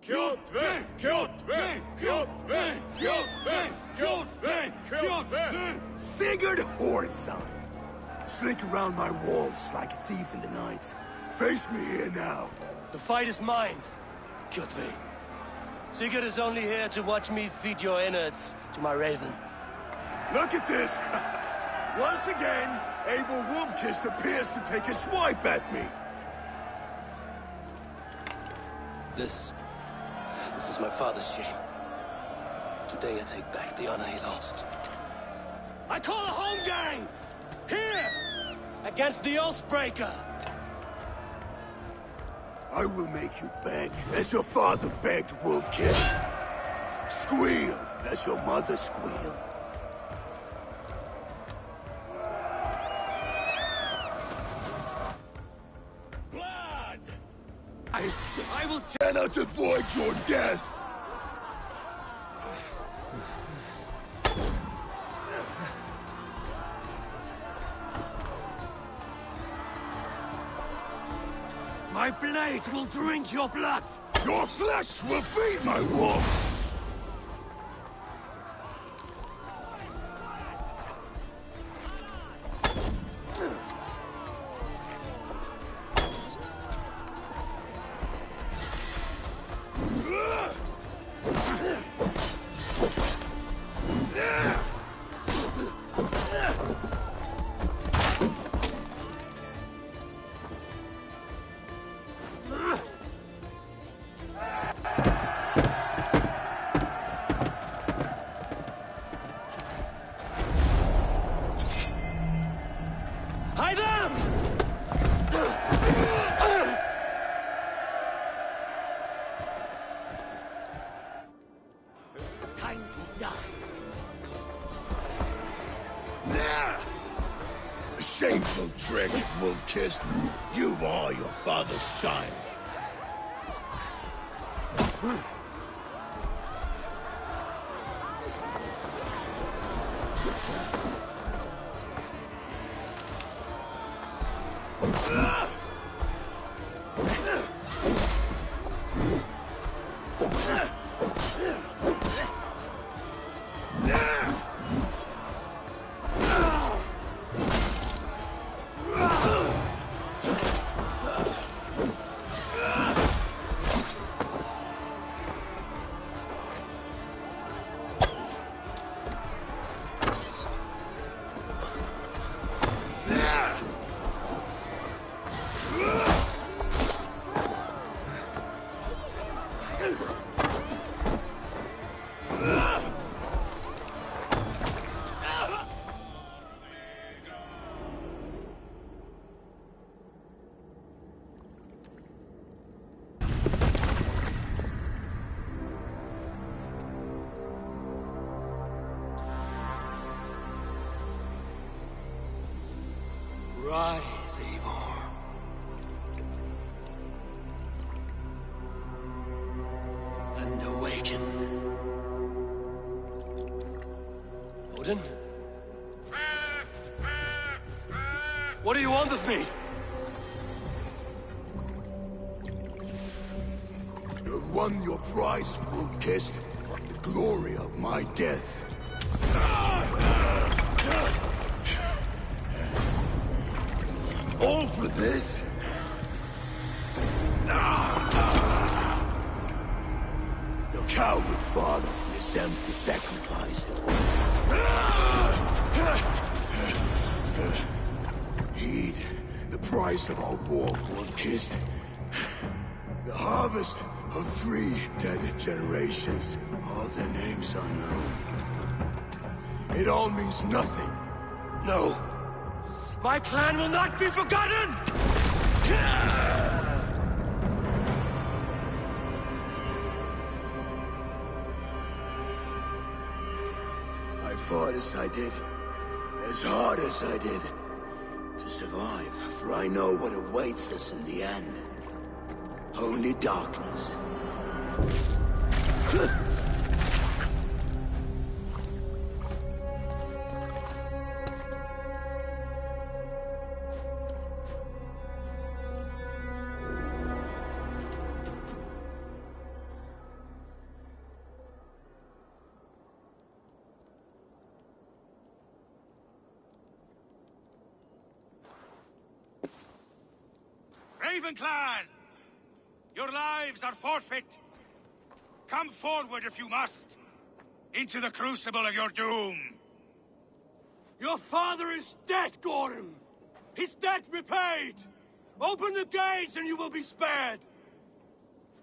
Kjotve! Kjotve! Kjotve! Kjotve! Kjotve! Kjotve! Sigurd Whoreson! Slink around my walls like a thief in the night. Face me here now. The fight is mine, Kjotve. Sigurd is only here to watch me feed your innards to my raven. Look at this! Once again, Abel Wolfkist appears to take a swipe at me. This is my father's shame. To Today I take back the honor he lost. I call a home gang! Here! Against the Oathbreaker! I will make you beg, as your father begged, Wolf-Kissed. Squeal, as your mother squealed. Blood! I will cannot avoid your death! My blade will drink your blood! Your flesh will feed my wolves! Shameful trick, Wolf-Kissed. You are your father's child. Rise, Eivor. And awaken. Odin? What do you want of me? You have won your prize, Wolf-Kissed. The glory of my death. All for this? Your coward father is empty sacrifice. Heed the price of our war, Wolf-Kissed. The harvest of 3 dead generations. All their names unknown. It all means nothing. No. My clan will not be forgotten! I fought as I did, as hard as I did, to survive, for I know what awaits us in the end. Only darkness. Raven Clan! Your lives are forfeit! Come forward if you must! Into the crucible of your doom! Your father is dead, Gorm! His debt repaid! Open the gates and you will be spared!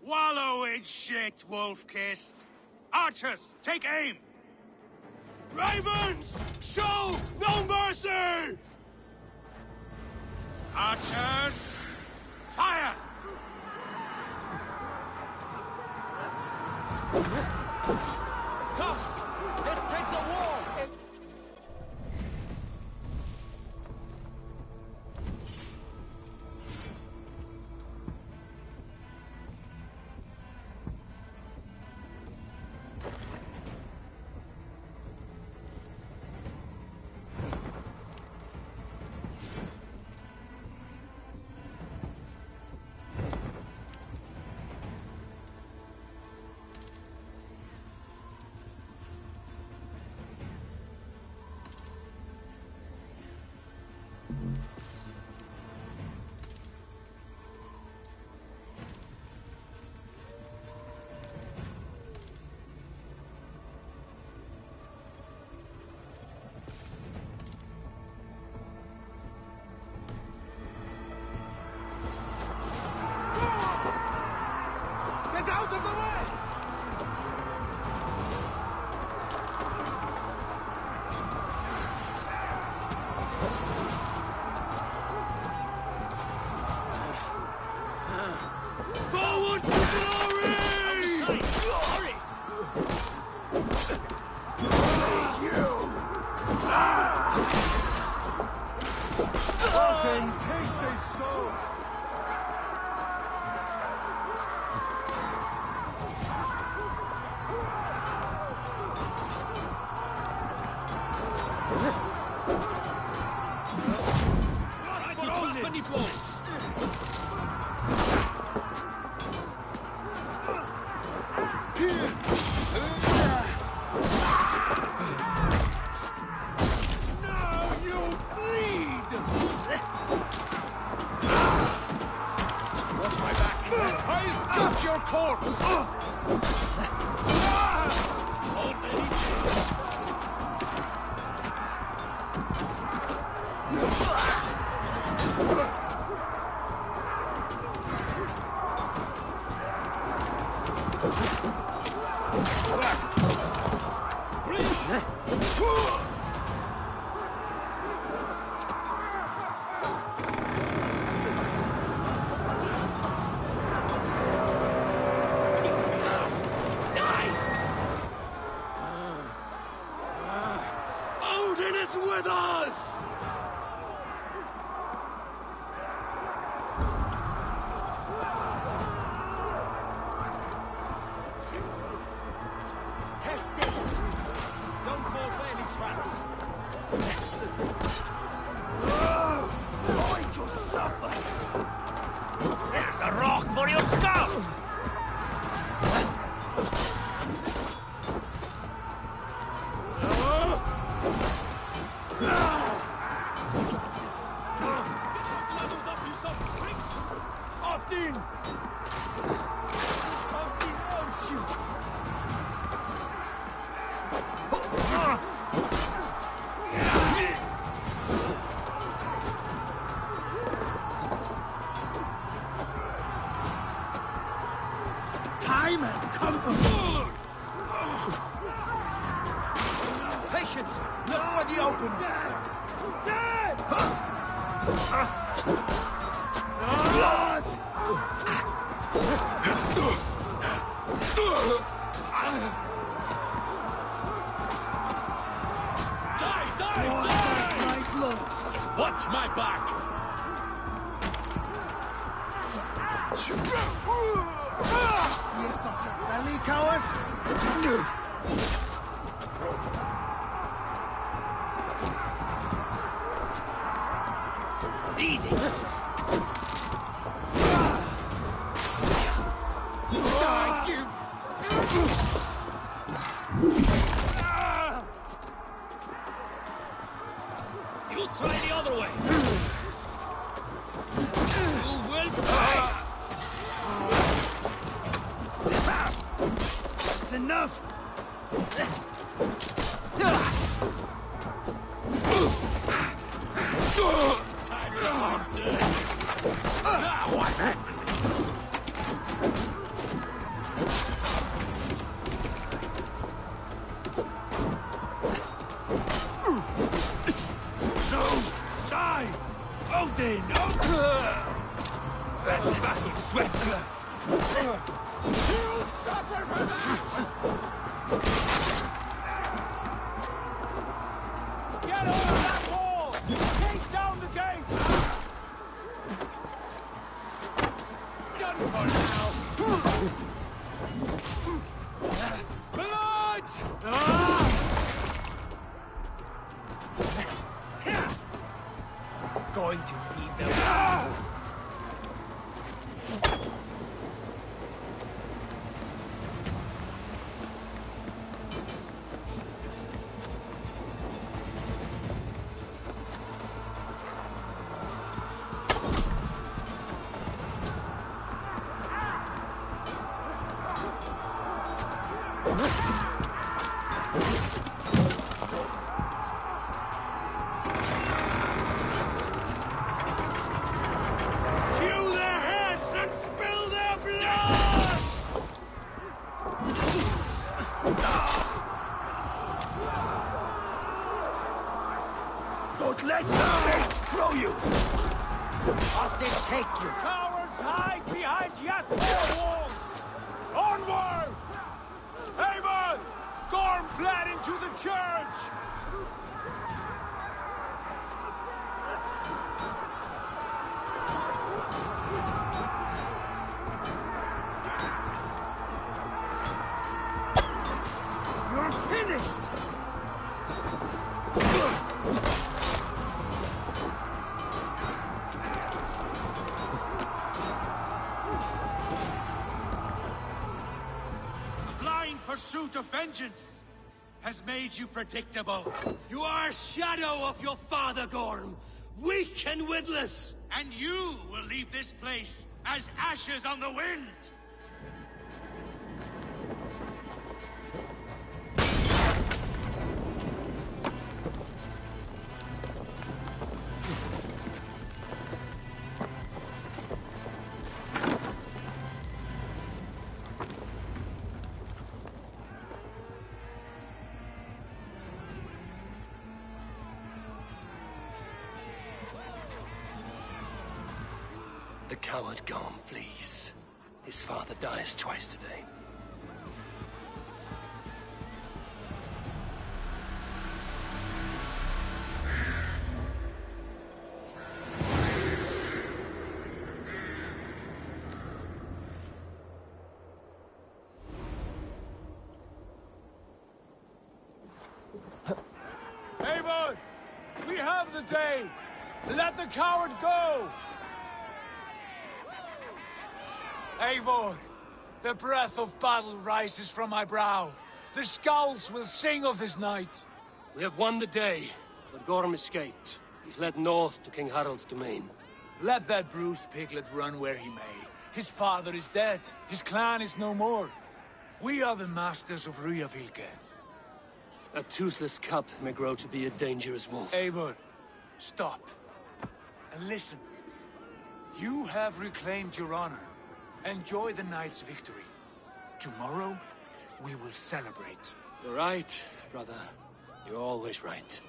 Wallow in shit, Wolf-Kissed! Archers, take aim! Ravens! Show no mercy! Archers, fire! Come! Let's take the wall! Get out of the way! Forward to glory! Hurry! Nothing! Take this sword! Now you bleed! Watch my back! I'll cut your corpse! Odin is with us! Test this! Don't fall for any traps! Going to suffer! There's a rock for your skull! Odin! Odin owns you! Time has come for me! Patience! Look for the open! Dead! Dead! Blood! Right looks! Watch my back! You got your belly, coward? Eating! You try the other way! You will die! That's enough! Something! Battle sweat! You'll suffer for that! Get over that wall! Take down the gate! Done for now! Blood! Going to feed them. Don't let the fates throw you! Off they take you! Cowards hide behind yet more walls! Onward! Haven! Gorm fled into the church! You're finished! Pursuit of vengeance has made you predictable. You are a shadow of your father, Gorm. Weak and witless. And you will leave this place as ashes on the wind. The coward Gorm flees. His father dies twice today. Haven! We have the day! Let the coward go! Eivor, the breath of battle rises from my brow. The scouts will sing of this night. We have won the day, but Gorm escaped. He fled north to King Harald's domain. Let that bruised piglet run where he may. His father is dead. His clan is no more. We are the masters of Ryjavilke. A toothless cub may grow to be a dangerous wolf. Eivor, stop. And listen. You have reclaimed your honor. Enjoy the night's victory. Tomorrow, we will celebrate. You're right, brother. You're always right.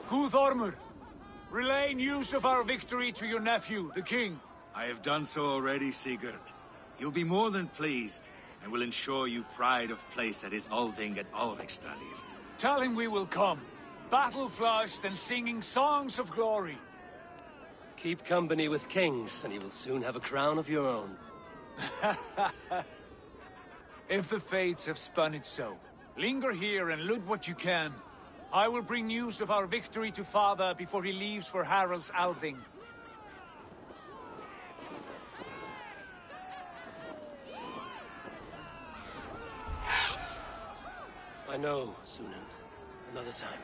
Guthormur, relay news of our victory to your nephew, the king. I have done so already, Sigurd. He'll be more than pleased, and will ensure you pride of place at his Althing at Alrekstadir. Tell him we will come, battle-flushed and singing songs of glory. Keep company with kings, and you will soon have a crown of your own. If the fates have spun it so, linger here and loot what you can. I will bring news of our victory to father before he leaves for Harald's Althing. I know, Sunan. Another time.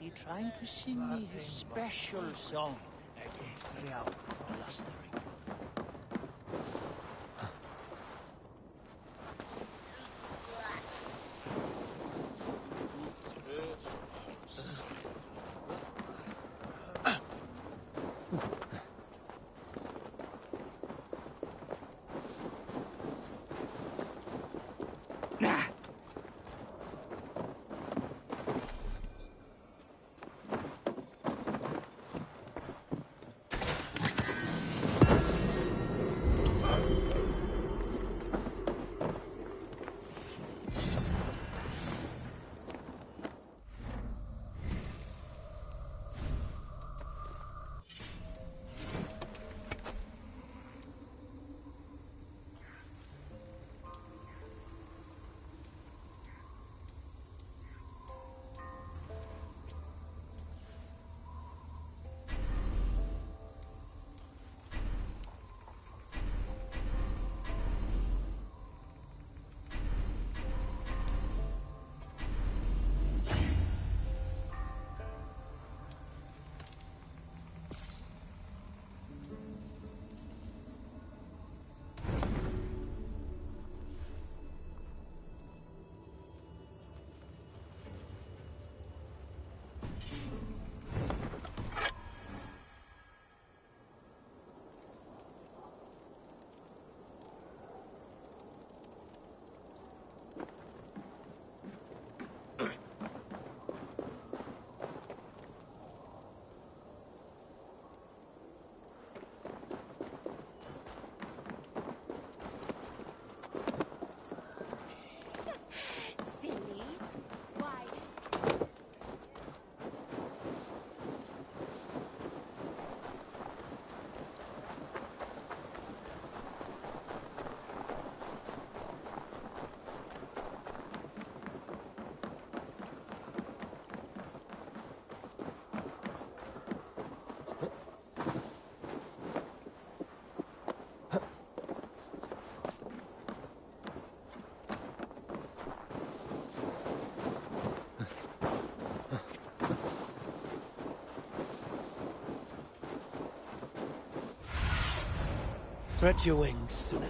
He trying to sing me his special song against real blustering. Spread your wings, Suna.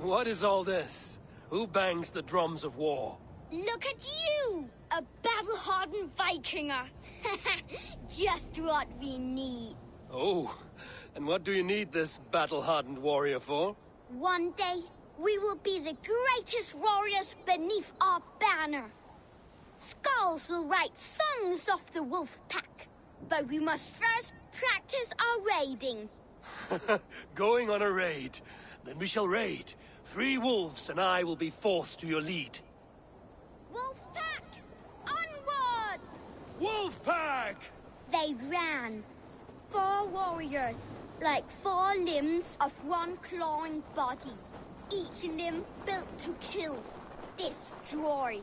What is all this? Who bangs the drums of war? Look at you! A battle-hardened Vikinger! Just what we need. Oh, and what do you need this battle-hardened warrior for? One day, we will be the greatest warriors beneath our banner. Skulls will write songs of the wolf pack. But we must first practice our raiding. Going on a raid. Then we shall raid. 3 wolves and I will be fourth to your lead. Wolf pack! Onwards! Wolf pack! They ran. 4 warriors, like 4 limbs of one clawing body. Each limb built to kill, destroy.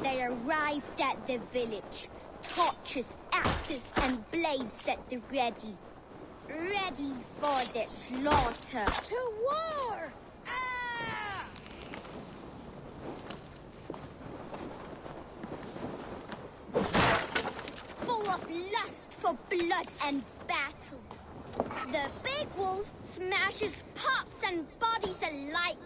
They arrived at the village. Torches, axes, and blades at the ready. Ready for the slaughter. To war! Ah! blood and battle. The big wolf smashes pots and bodies alike.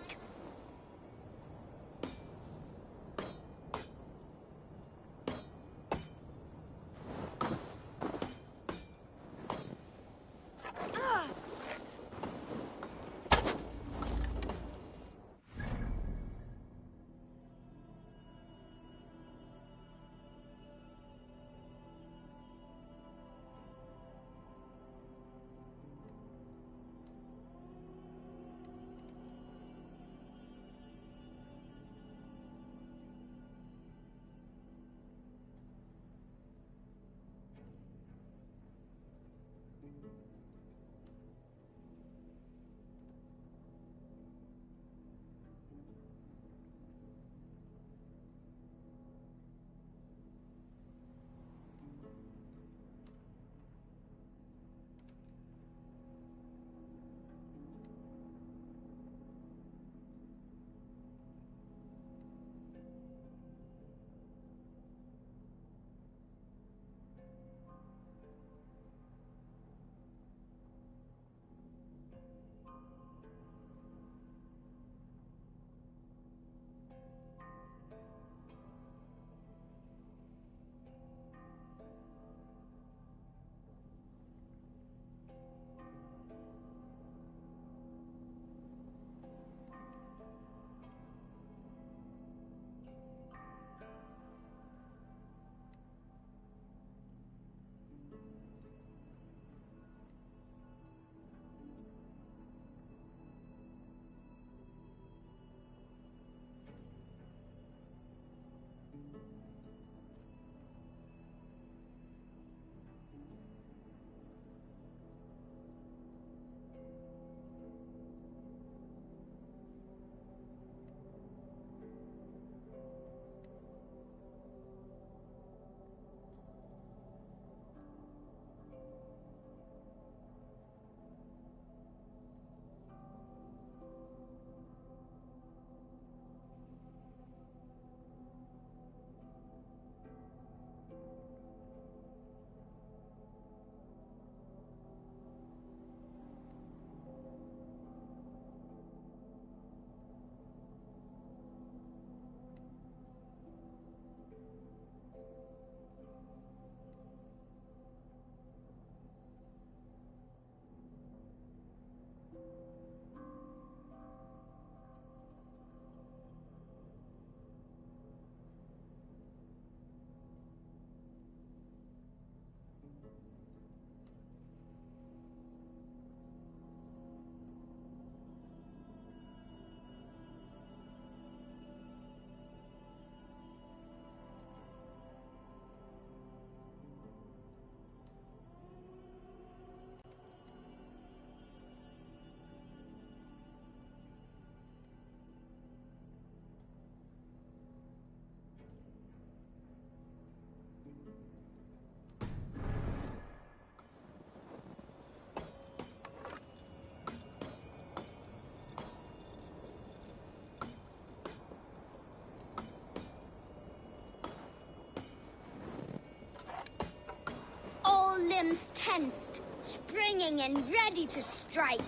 Limbs tensed, springing and ready to strike.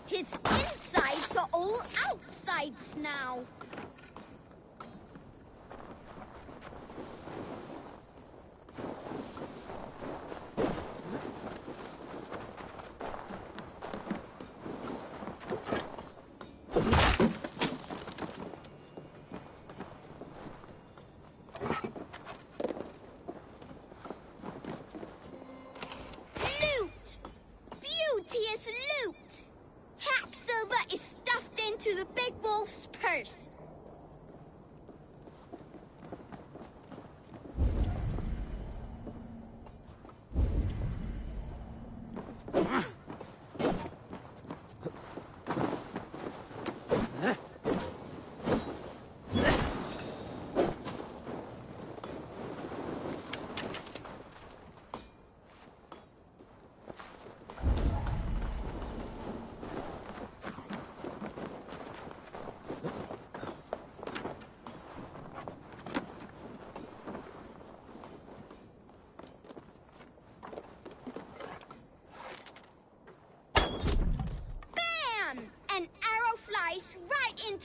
His insides are all outsides now. To the big wolf's purse.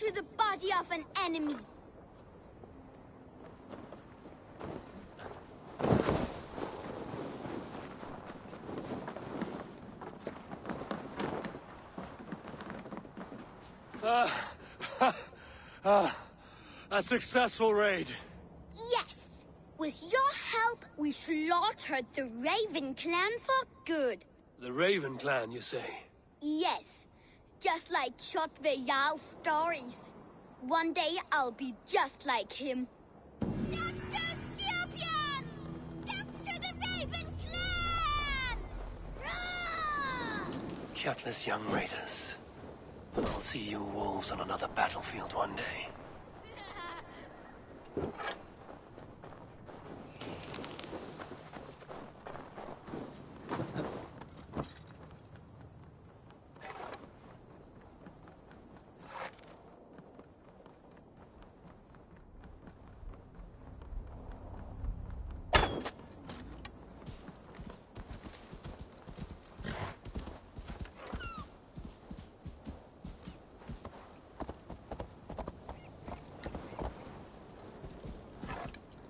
to the body of an enemy. A successful raid. Yes. With your help, we slaughtered the Raven clan for good. The Raven clan, you say? Yes. Just like Kjotve Jarl's stories. One day, I'll be just like him. Dr. Stupid! Dr. the Raven clan! Kjotve's young raiders. I'll see you wolves on another battlefield one day.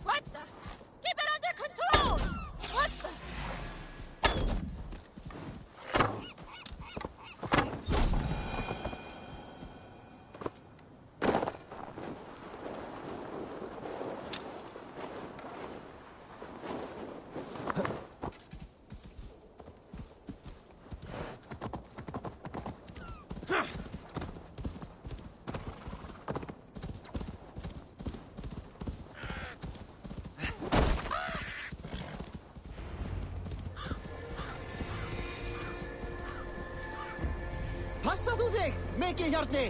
What the? Keep it under control! What the? Passa þú þig, mikið hjarni!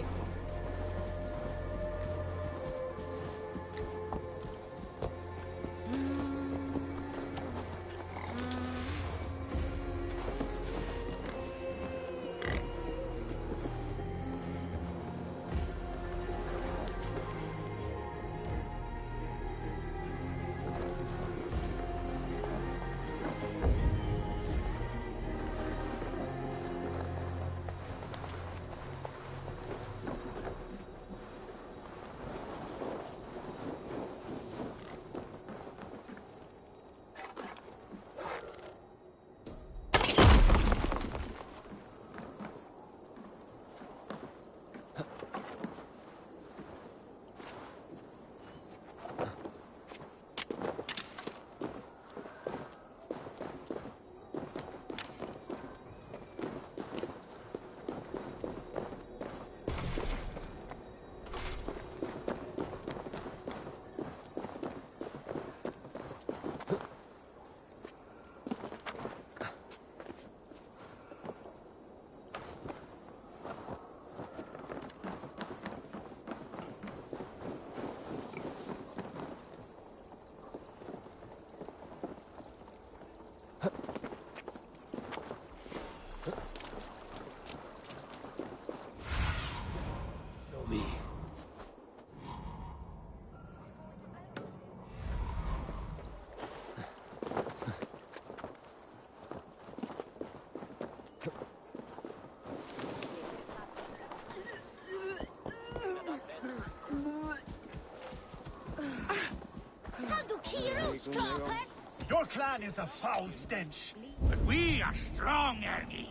Your clan is a foul stench. But we are strong, Ergi.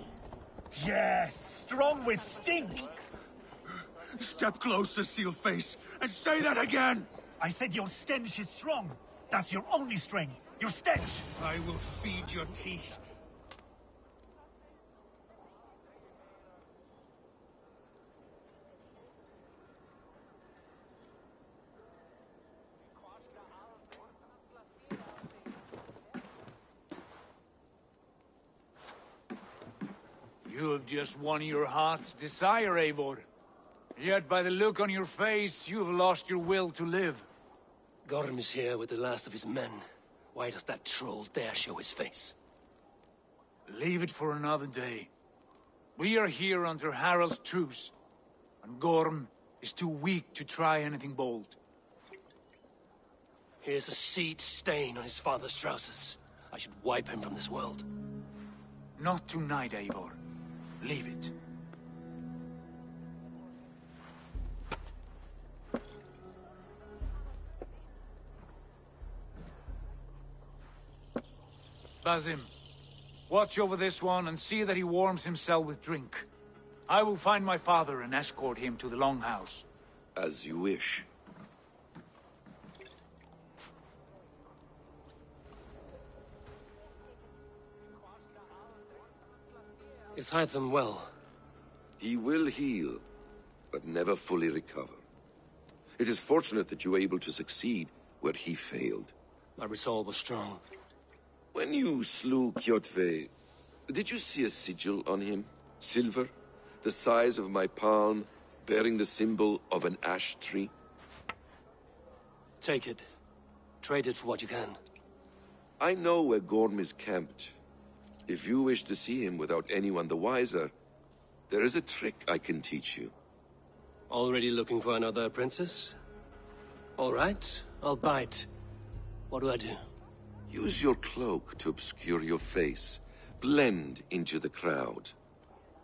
Yes, strong with stink. Step closer, Sealface, and say that again! I said your stench is strong. That's your only strength. Your stench. I will feed your teeth. You have just won your heart's desire, Eivor. Yet by the look on your face, you have lost your will to live. Gorm is here with the last of his men. Why does that troll dare show his face? Leave it for another day. We are here under Harald's truce, and Gorm is too weak to try anything bold. Here's a seed stain on his father's trousers. I should wipe him from this world. Not tonight, Eivor. Leave it. Basim, watch over this one and see that he warms himself with drink. I will find my father and escort him to the Longhouse. As you wish. Is Hytham well? He will heal, but never fully recover. It is fortunate that you were able to succeed where he failed. My resolve was strong. When you slew Kjotve, did you see a sigil on him? Silver? The size of my palm, bearing the symbol of an ash tree? Take it. Trade it for what you can. I know where Gorm is camped. If you wish to see him without anyone the wiser, there is a trick I can teach you. Already looking for another princess? All right, I'll bite. What do I do? Use your cloak to obscure your face. Blend into the crowd.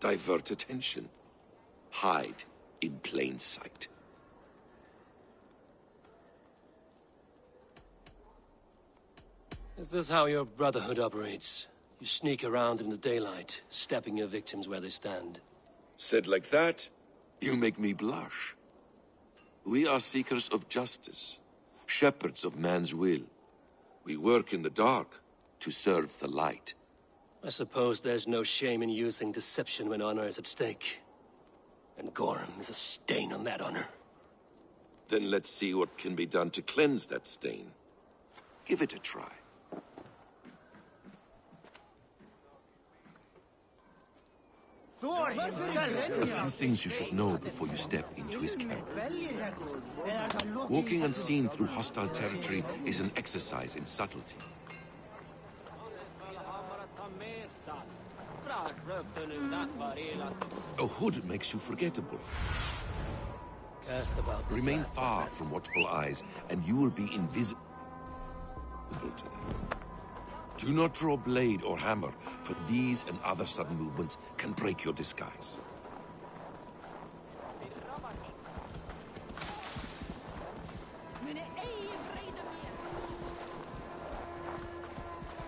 Divert attention. Hide in plain sight. Is this how your Brotherhood operates? You sneak around in the daylight, stepping your victims where they stand. Said like that, you make me blush. We are seekers of justice, shepherds of man's will. We work in the dark to serve the light. I suppose there's no shame in using deception when honor is at stake. And Gorm is a stain on that honor. Then let's see what can be done to cleanse that stain. Give it a try. A few things you should know before you step into his camp. Walking unseen through hostile territory is an exercise in subtlety. A hood makes you forgettable. Cast about this Remain land. far from watchful eyes, and you will be invisible to them. Do not draw blade or hammer, for these and other sudden movements can break your disguise.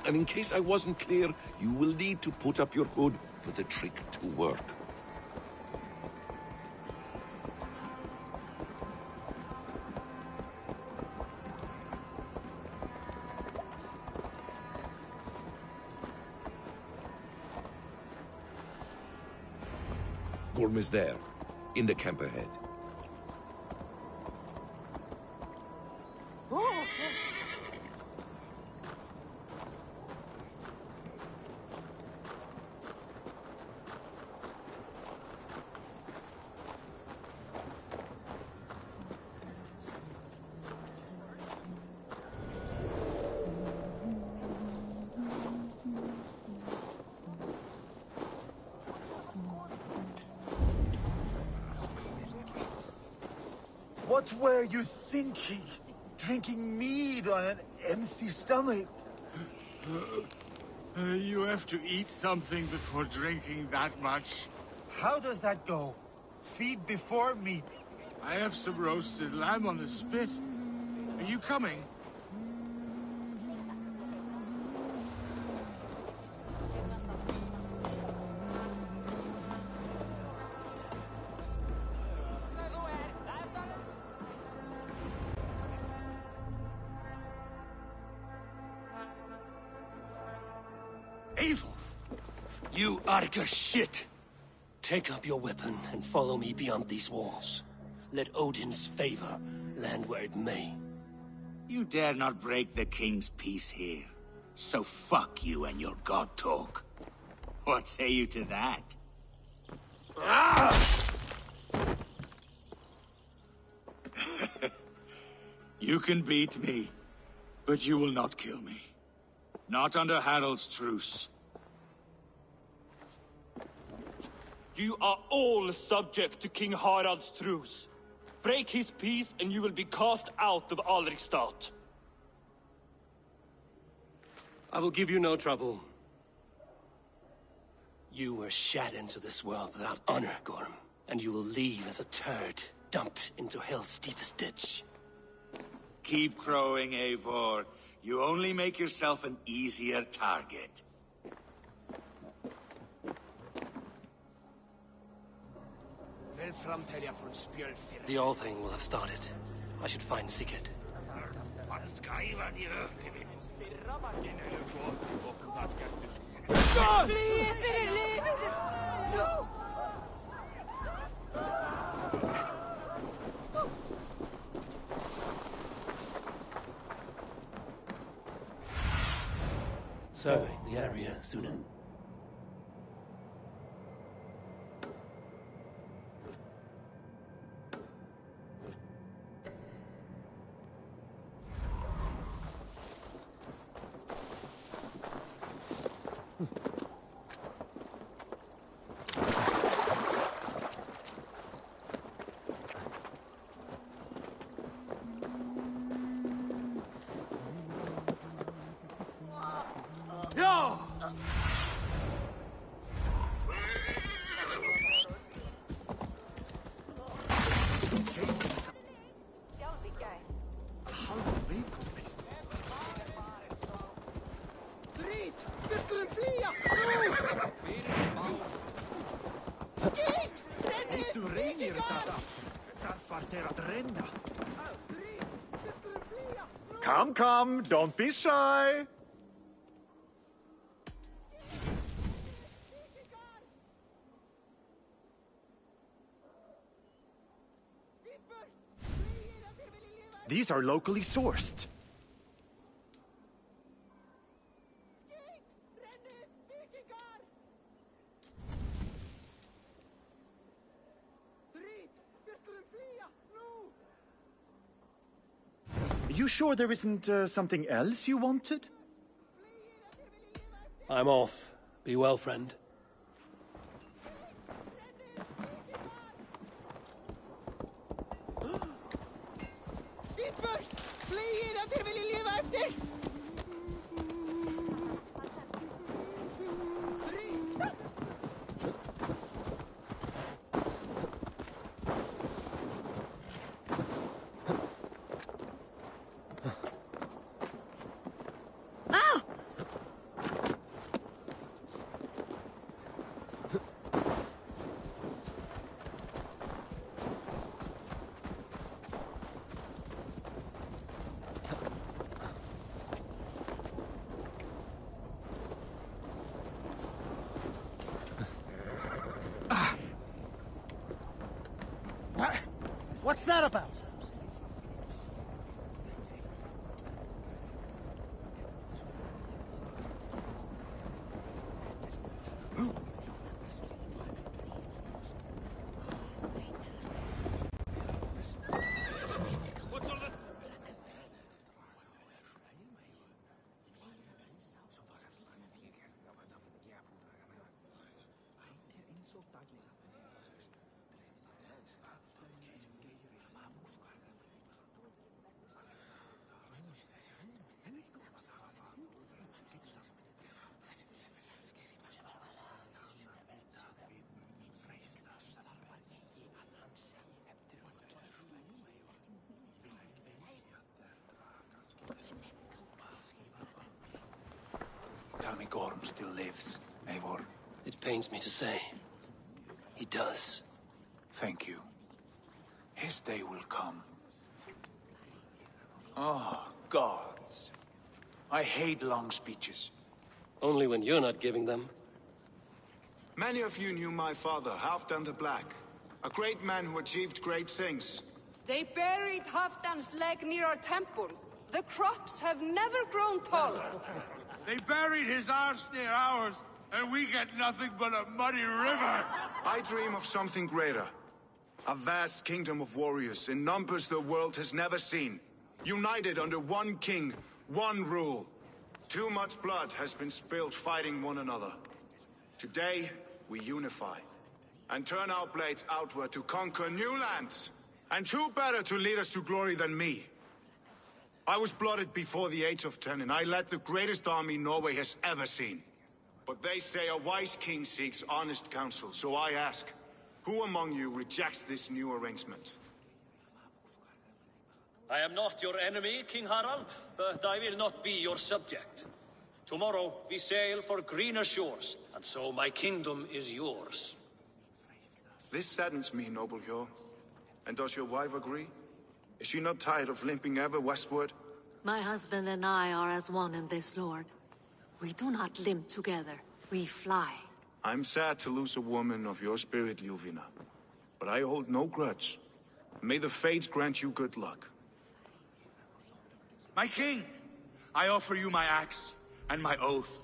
And in case I wasn't clear, you will need to put up your hood for the trick to work. Gorm is there, in the camp ahead. What were you thinking? Drinking mead on an empty stomach? You have to eat something before drinking that much. How does that go? Feed before meat. I have some roasted lamb on the spit. Are you coming? Eivor! You Arga shit! Take up your weapon and follow me beyond these walls. Let Odin's favor land where it may. You dare not break the king's peace here. So fuck you and your god talk. What say you to that? Ah! You can beat me, but you will not kill me. Not under Harald's truce. You are all subject to King Harald's truce. Break his peace and you will be cast out of Alrikstad. I will give you no trouble. You were shat into this world without honor, Gorm, and you will leave as a turd, dumped into hell's deepest ditch. Keep crowing, Eivor. You only make yourself an easier target. The All Thing will have started. I should find Sigurd. No! Survey the area, Sunan. Come, come, don't be shy. These are locally sourced. You sure there isn't something else you wanted? I'm off. Be well, friend. What's that about? Tell me Gorm still lives, Eivor. It pains me to say. He does. Thank you. His day will come. Oh, gods. I hate long speeches. Only when you're not giving them. Many of you knew my father, Halfdan the Black. A great man who achieved great things. They buried Halfdan's leg near our temple. The crops have never grown taller. They buried his arse near ours, and we get nothing but a muddy river. I dream of something greater. A vast kingdom of warriors in numbers the world has never seen. United under one king, one rule. Too much blood has been spilled fighting one another. Today, we unify. And turn our blades outward to conquer new lands. And who better to lead us to glory than me? I was blooded before the age of 10, and I led the greatest army Norway has ever seen. But they say a wise king seeks honest counsel, so I ask, who among you rejects this new arrangement? I am not your enemy, King Harald, but I will not be your subject. Tomorrow we sail for greener shores, and so my kingdom is yours. This saddens me, noble Hjor. And does your wife agree? Is she not tired of limping ever westward? My husband and I are as one in this, Lord. We do not limp together. We fly. I'm sad to lose a woman of your spirit, Ljuvina. But I hold no grudge. May the fates grant you good luck. My king, I offer you my axe and my oath.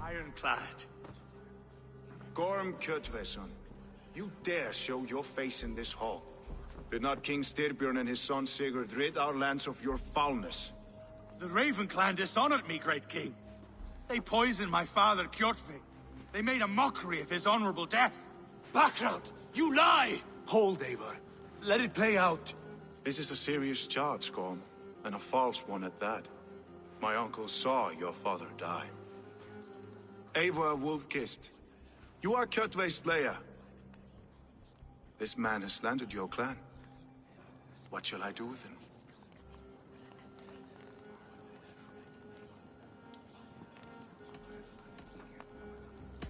Ironclad. Gorm Kjotveson, you dare show your face in this hall. Did not King Styrbjörn and his son Sigurd rid our lands of your foulness? The Raven clan dishonored me, great king. They poisoned my father, Kjotve. They made a mockery of his honorable death. Background! You lie! Hold, Eivor. Let it play out. This is a serious charge, Gorm, and a false one at that. My uncle saw your father die. Eivor Wolf-Kissed, you are Kjotve's slayer. This man has slandered your clan. What shall I do with him?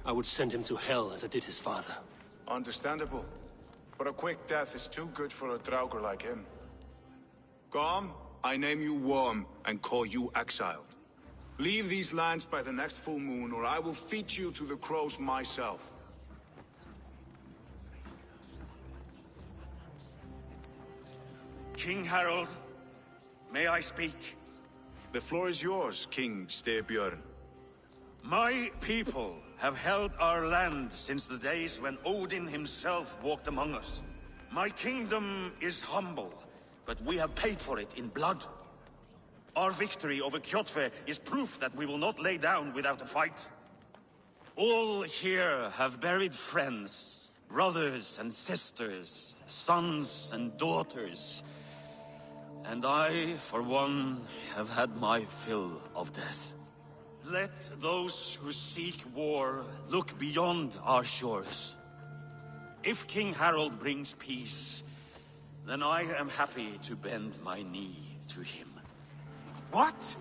I would send him to hell as I did his father. Understandable. But a quick death is too good for a Draugr like him. Gorm, I name you Worm and call you exiled. Leave these lands by the next full moon, or I will feed you to the crows myself. King Harold, may I speak? The floor is yours, King Styrbjörn. My people have held our land since the days when Odin himself walked among us. My kingdom is humble, but we have paid for it in blood. Our victory over Kjotve is proof that we will not lay down without a fight. All here have buried friends, brothers and sisters, sons and daughters. And I, for one, have had my fill of death. Let those who seek war look beyond our shores. If King Harold brings peace, then I am happy to bend my knee to him. What?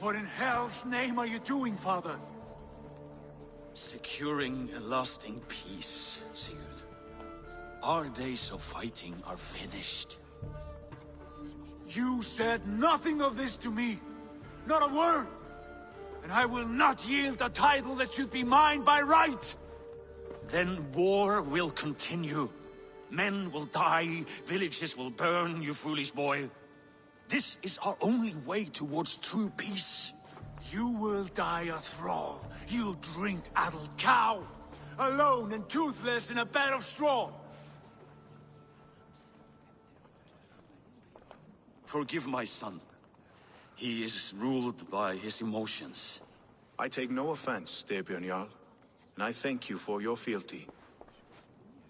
What in hell's name are you doing, father? Securing a lasting peace, Sigurd. Our days of fighting are finished. You said nothing of this to me. Not a word. And I will not yield a title that should be mine by right. Then war will continue. Men will die, villages will burn, you foolish boy. This is our only way towards true peace. You will die a thrall. You'll drink addled cow. Alone and toothless in a bed of straw. Forgive my son. He is ruled by his emotions. I take no offense, Styrbjörn Jarl, and I thank you for your fealty.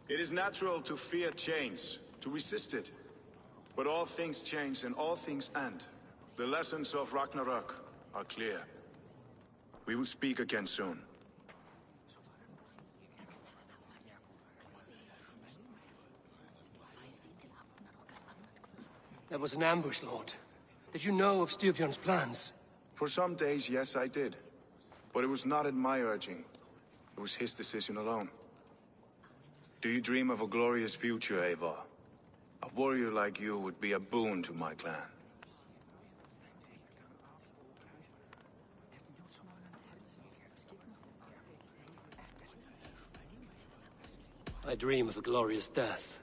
It is natural to fear change, to resist it. But all things change and all things end. The lessons of Ragnarök are clear. We will speak again soon. That was an ambush, Lord. Did you know of Styrbjörn's plans? For some days, yes, I did. But it was not at my urging. It was his decision alone. Do you dream of a glorious future, Eivor? A warrior like you would be a boon to my clan. I dream of a glorious death,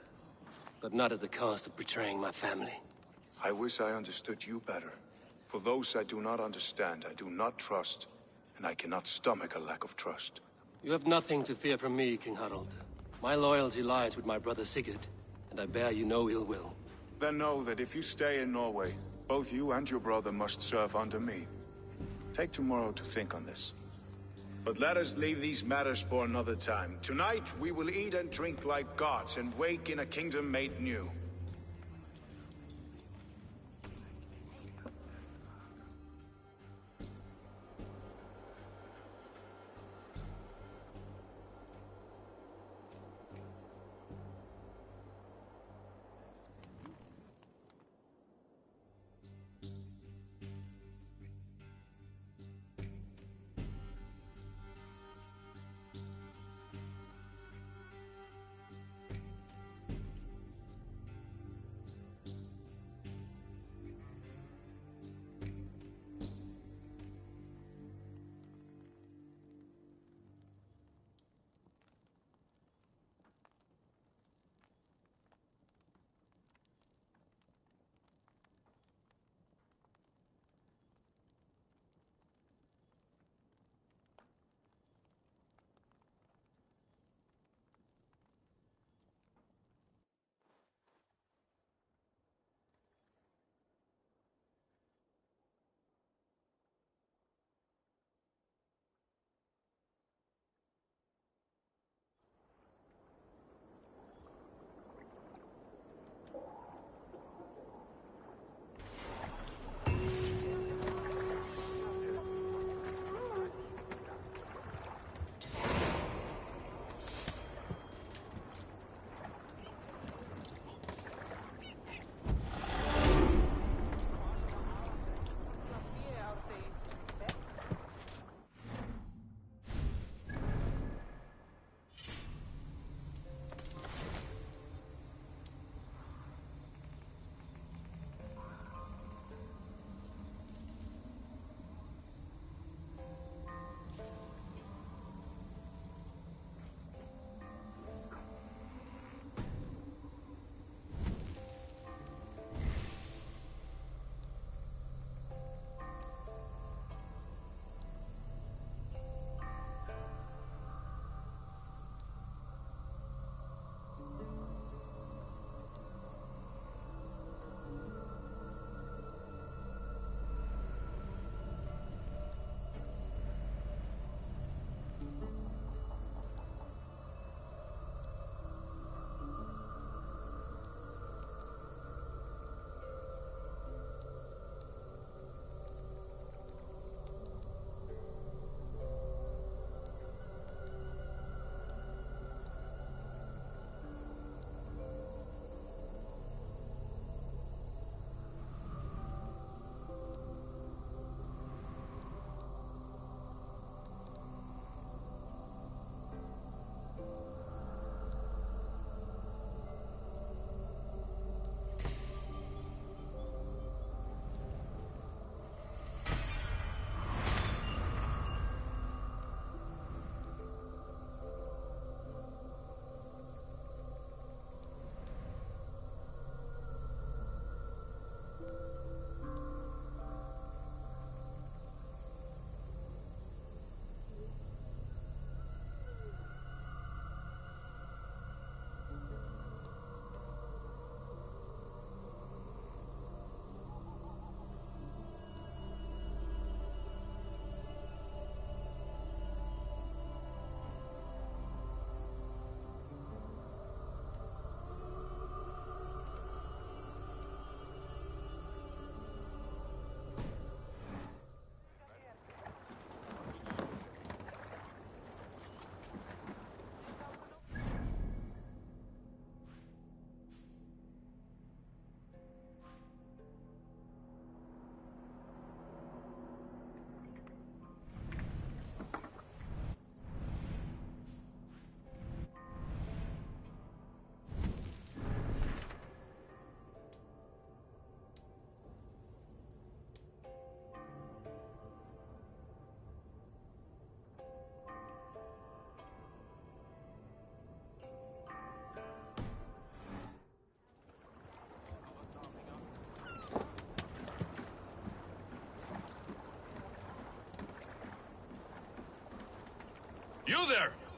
but not at the cost of betraying my family. I wish I understood you better. For those I do not understand, I do not trust, and I cannot stomach a lack of trust. You have nothing to fear from me, King Harald. My loyalty lies with my brother Sigurd, and I bear you no ill will. Then know that if you stay in Norway, both you and your brother must serve under me. Take tomorrow to think on this. But let us leave these matters for another time. Tonight, we will eat and drink like gods and wake in a kingdom made new.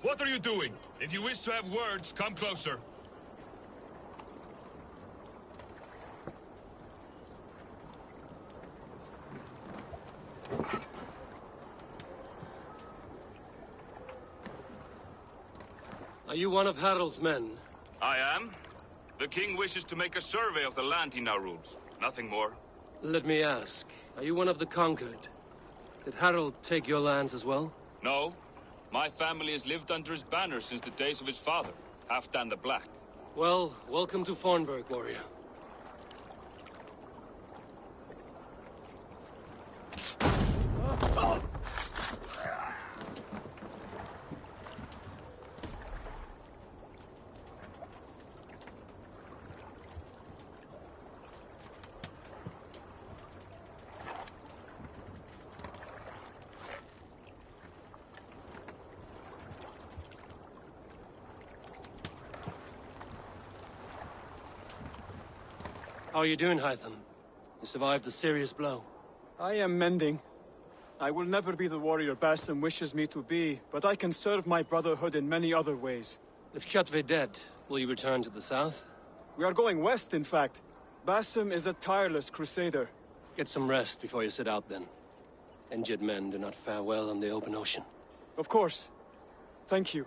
What are you doing? If you wish to have words, come closer. Are you one of Harald's men? I am. The king wishes to make a survey of the land he now rules. Nothing more. Let me ask, are you one of the conquered? Did Harald take your lands as well? No. My family has lived under his banner since the days of his father, Halfdan the Black. Well, welcome to Fornburg, warrior. How are you doing, Hytham? You survived a serious blow. I am mending. I will never be the warrior Basim wishes me to be, but I can serve my brotherhood in many other ways. With Kjotve dead, will you return to the south? We are going west, in fact. Basim is a tireless crusader. Get some rest before you set out, then. Injured men do not fare well on the open ocean. Of course. Thank you.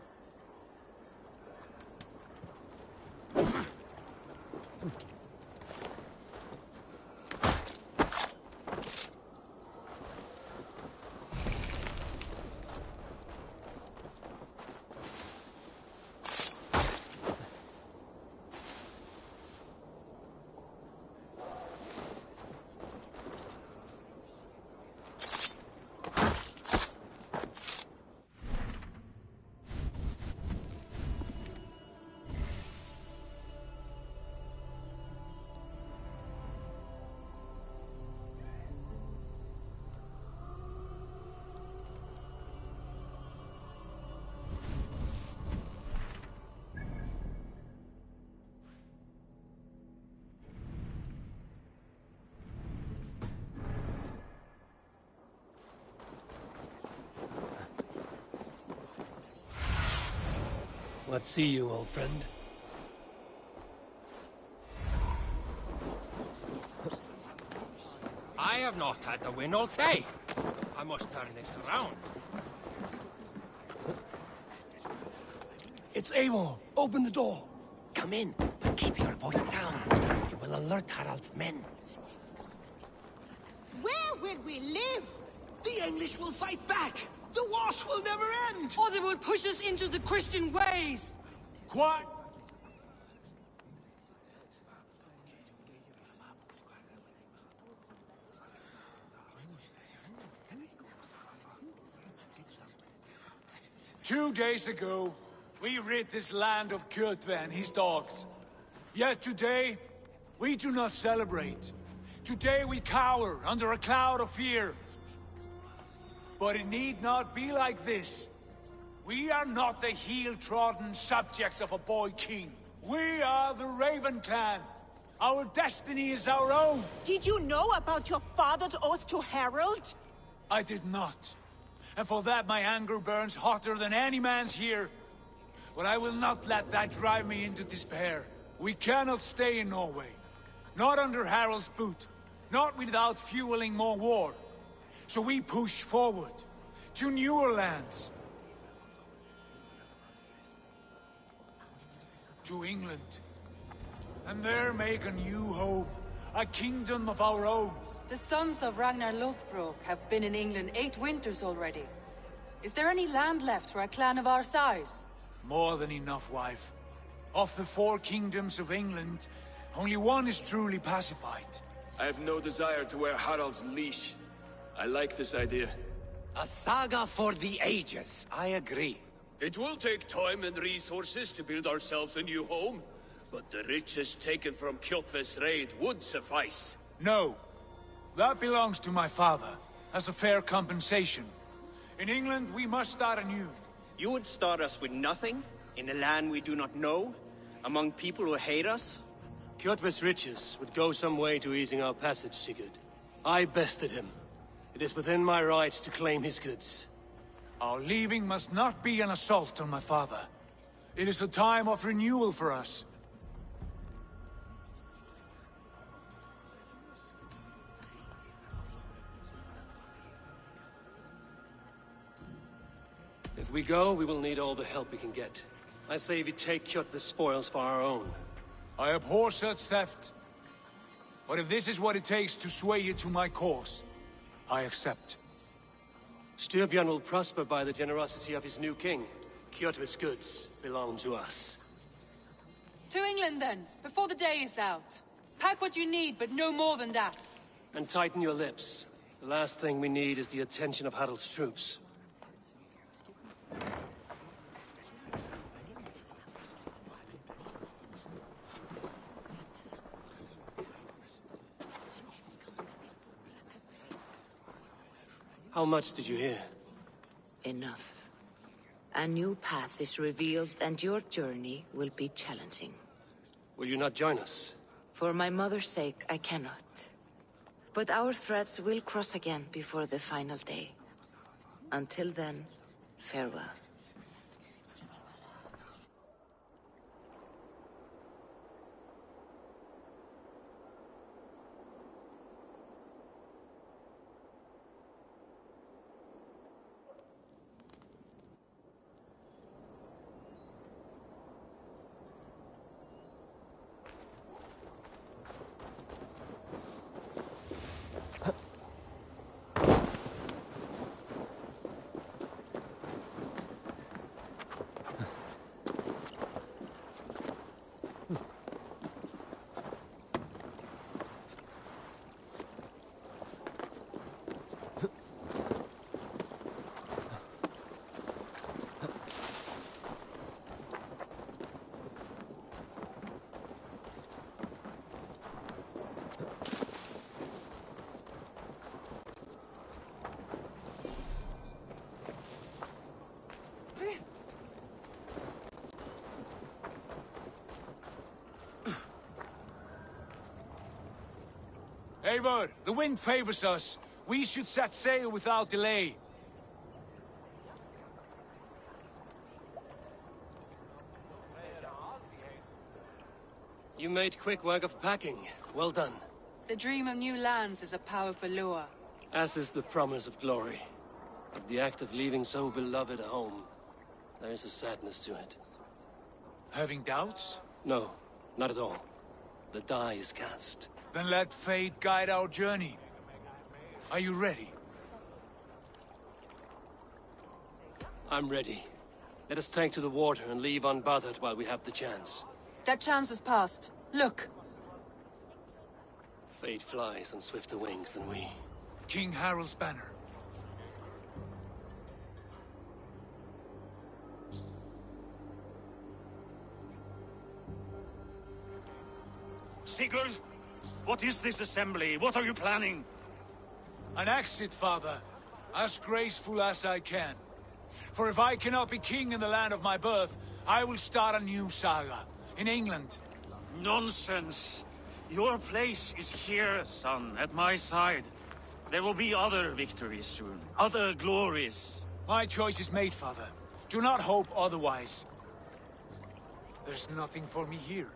What see you, old friend? I have not had the wind all day. I must turn this around. It's Eivor. Open the door. Come in, but keep your voice down. You will alert Harald's men. Where will we live? The English will fight back! The wars will never end! Or they will push us into the Christian ways! Quiet! Two days ago, we rid this land of Kjotve and his dogs. Yet today, we do not celebrate. Today we cower under a cloud of fear. But it need not be like this. We are not the heel-trodden subjects of a boy king. We are the Raven clan. Our destiny is our own. Did you know about your father's oath to Harald? I did not. And for that my anger burns hotter than any man's here. But I will not let that drive me into despair. We cannot stay in Norway. Not under Harald's boot. Not without fueling more war. So we push forward, to newer lands. To England. And there make a new home, a kingdom of our own. The sons of Ragnar Lothbrok have been in England 8 winters already. Is there any land left for a clan of our size? More than enough, wife. Of the 4 kingdoms of England, only one is truly pacified. I have no desire to wear Harald's leash. I like this idea. A saga for the ages, I agree. It will take time and resources to build ourselves a new home, but the riches taken from Kjotve's raid would suffice. No. That belongs to my father, as a fair compensation. In England, we must start anew. You would start us with nothing? In a land we do not know? Among people who hate us? Kjotve's riches would go some way to easing our passage, Sigurd. I bested him. It is within my rights to claim his goods. Our leaving must not be an assault on my father. It is a time of renewal for us. If we go, we will need all the help we can get. I say we take Kjot the spoils for our own. I abhor such theft. But if this is what it takes to sway you to my cause, I accept. Styrbjörn will prosper by the generosity of his new king. Kjotve's goods belong to us. To England, then, before the day is out. Pack what you need, but no more than that. And tighten your lips. The last thing we need is the attention of Harald's troops. How much did you hear? Enough. A new path is revealed, and your journey will be challenging. Will you not join us? For my mother's sake, I cannot. But our threads will cross again before the final day. Until then, farewell. Eivor, the wind favors us. We should set sail without delay. You made quick work of packing. Well done. The dream of new lands is a powerful lure. As is the promise of glory. But the act of leaving so beloved a home, there is a sadness to it. Having doubts? No, not at all. The die is cast. Then let fate guide our journey. Are you ready? I'm ready. Let us take to the water and leave unbothered while we have the chance. That chance is past. Look! Fate flies on swifter wings than we. King Harald's banner. Sigurd, what is this assembly? What are you planning? An exit, father. As graceful as I can. For if I cannot be king in the land of my birth, I will start a new saga. In England. Nonsense. Your place is here, son, at my side. There will be other victories soon. Other glories. My choice is made, father. Do not hope otherwise. There's nothing for me here.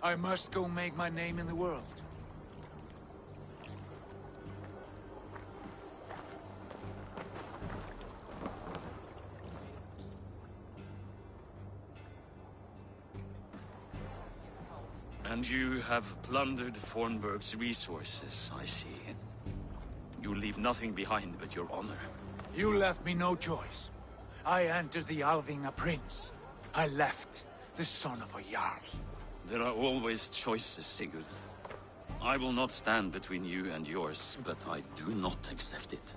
I must go make my name in the world. And you have plundered Fornburg's resources, I see. You leave nothing behind but your honor. You left me no choice. I entered the Alving a prince. I left the son of a Jarl. There are always choices, Sigurd. I will not stand between you and yours, but I do not accept it.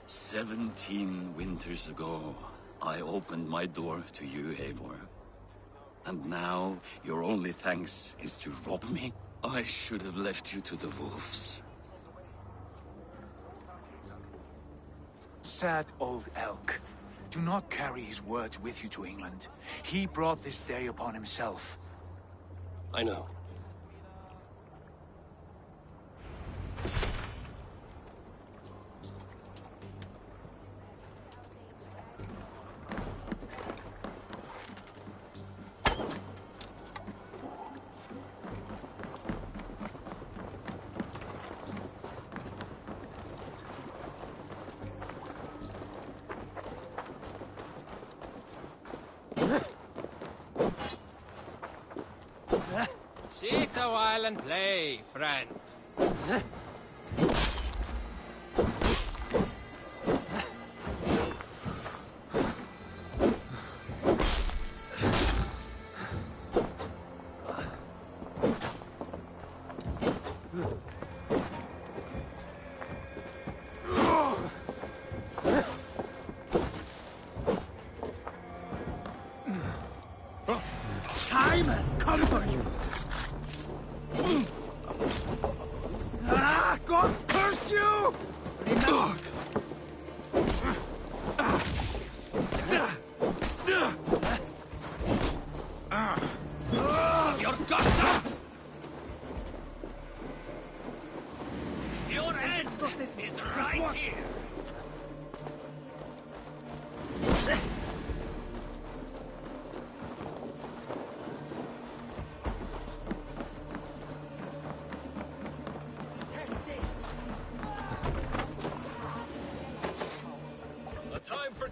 17 winters ago, I opened my door to you, Eivor. And now, your only thanks is to rob me? I should have left you to the wolves. Sad old elk. Do not carry his words with you to England. He brought this day upon himself. I know. Sit a while and play, friend. Time has come for you! Ah, gods curse you! Your guts up! Your end is right here!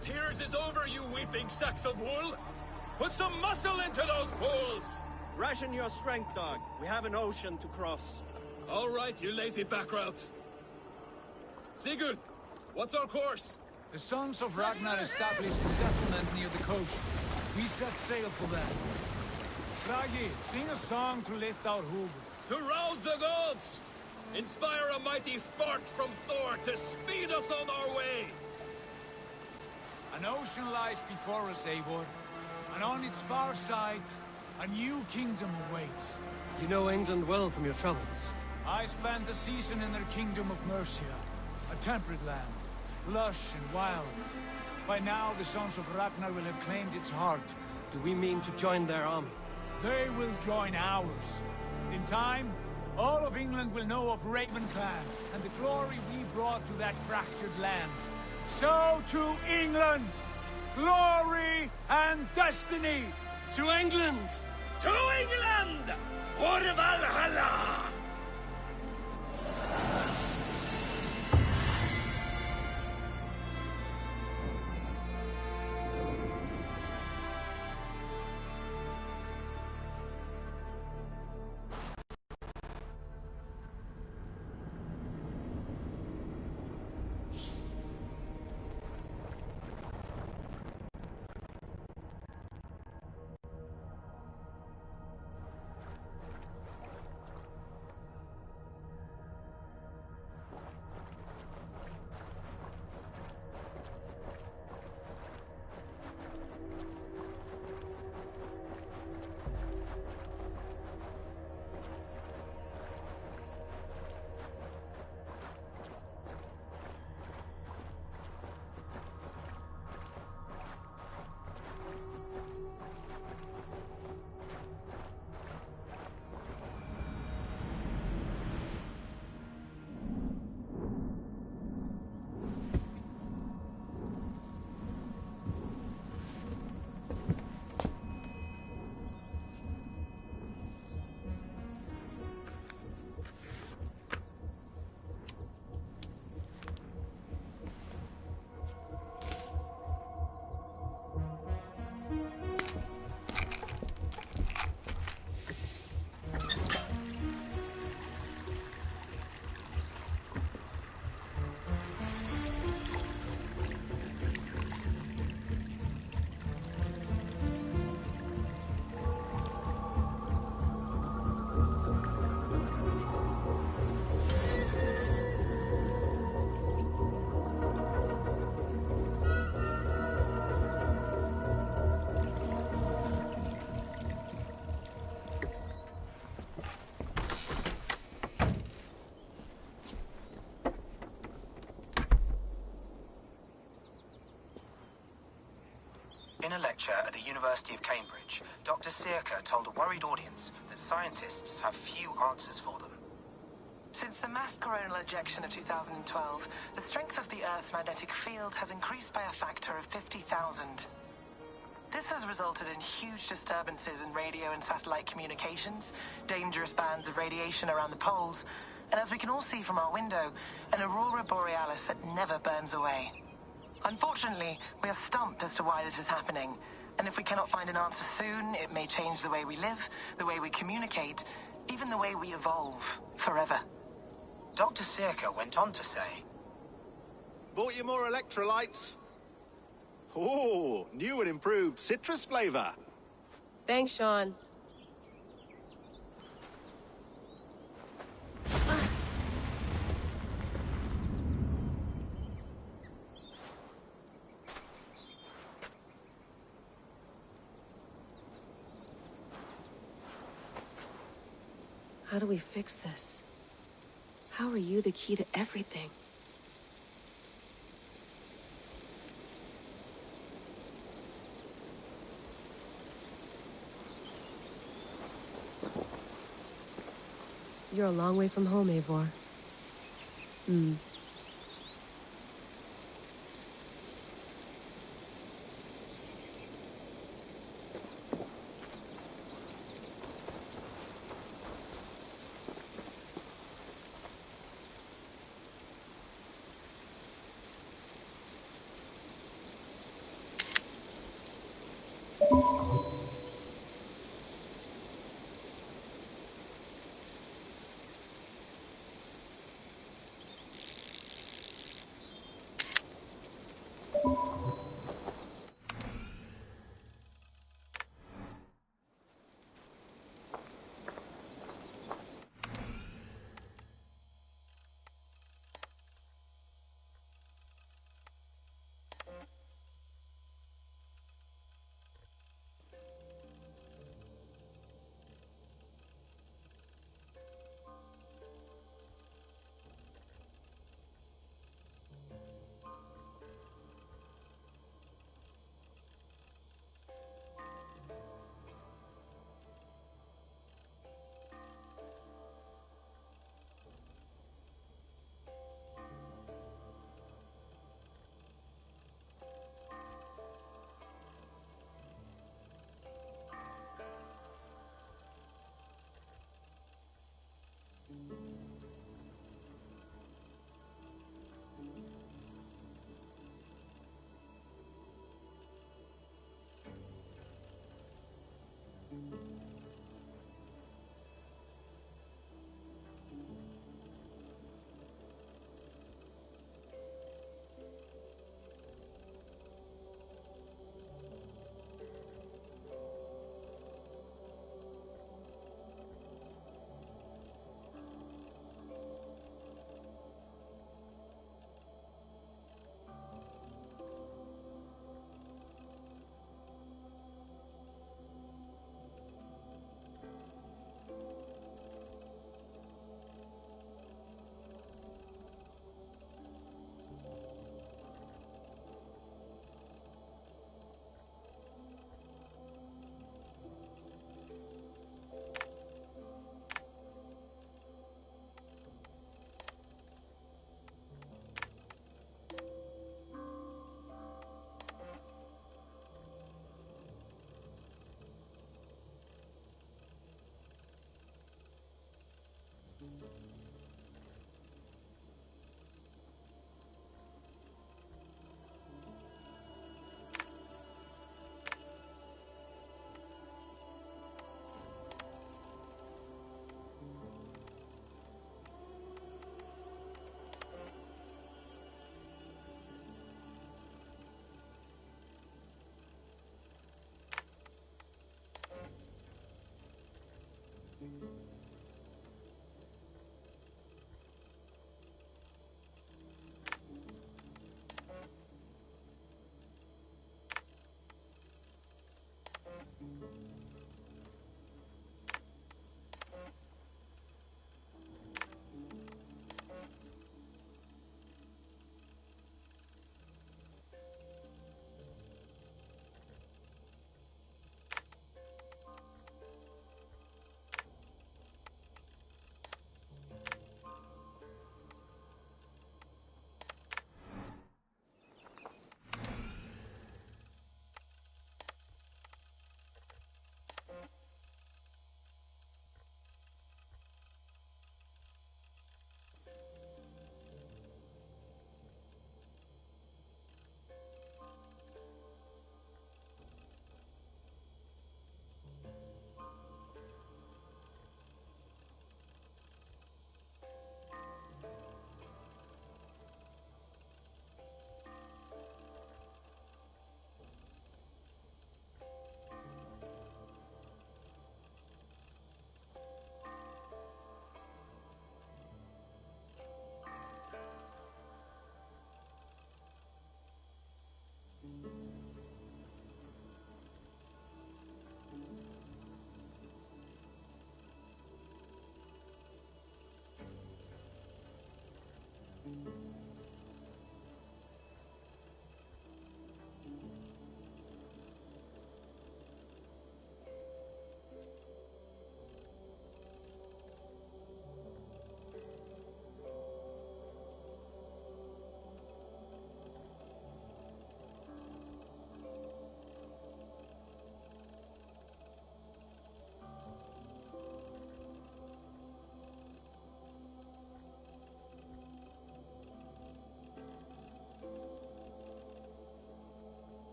Tears is over, you weeping sacks of wool! Put some muscle into those pools! Ration your strength, dog. We have an ocean to cross. All right, you lazy backrout. Sigurd, what's our course? The Sons of Ragnar established a settlement near the coast. We set sail for them. Bragi, sing a song to lift our hoob. To rouse the gods! Inspire a mighty fart from Thor to speed us on our way! An ocean lies before us, Eivor, and on its far side, a new kingdom awaits. You know England well from your travels. I spent a season in their kingdom of Mercia, a temperate land, lush and wild. By now, the Sons of Ragnar will have claimed its heart. Do we mean to join their army? They will join ours. In time, all of England will know of Raven Clan, and the glory we brought to that fractured land. So to England! Glory and destiny! To England! To England! For Valhalla! In a lecture at the University of Cambridge, Dr. Sirka told a worried audience that scientists have few answers for them. Since the mass coronal ejection of 2012, the strength of the Earth's magnetic field has increased by a factor of 50,000. This has resulted in huge disturbances in radio and satellite communications, dangerous bands of radiation around the poles, and as we can all see from our window, an aurora borealis that never burns away. Unfortunately, we are stumped as to why this is happening, and if we cannot find an answer soon, it may change the way we live, the way we communicate, Even the way we evolve, forever. Dr. Circa went on to say, Bought you more electrolytes? Oh, new and improved citrus flavor. Thanks, Sean. How do we fix this? How are you the key to everything? You're a long way from home, Eivor.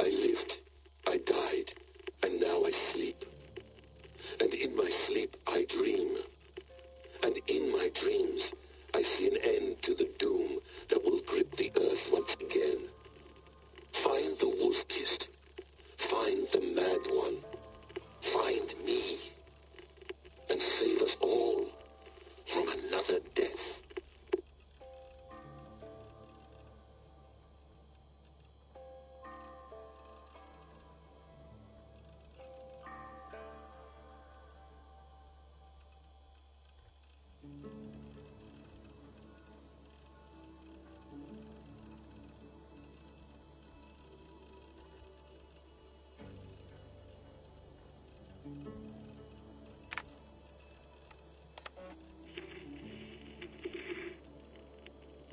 I lived, I died, and now I sleep. And in my sleep I dream. And in my dreams I see an end to the doom that will grip the earth once again. Find the wolf-kissed. Find the mad one. Find me. And save us all from another death.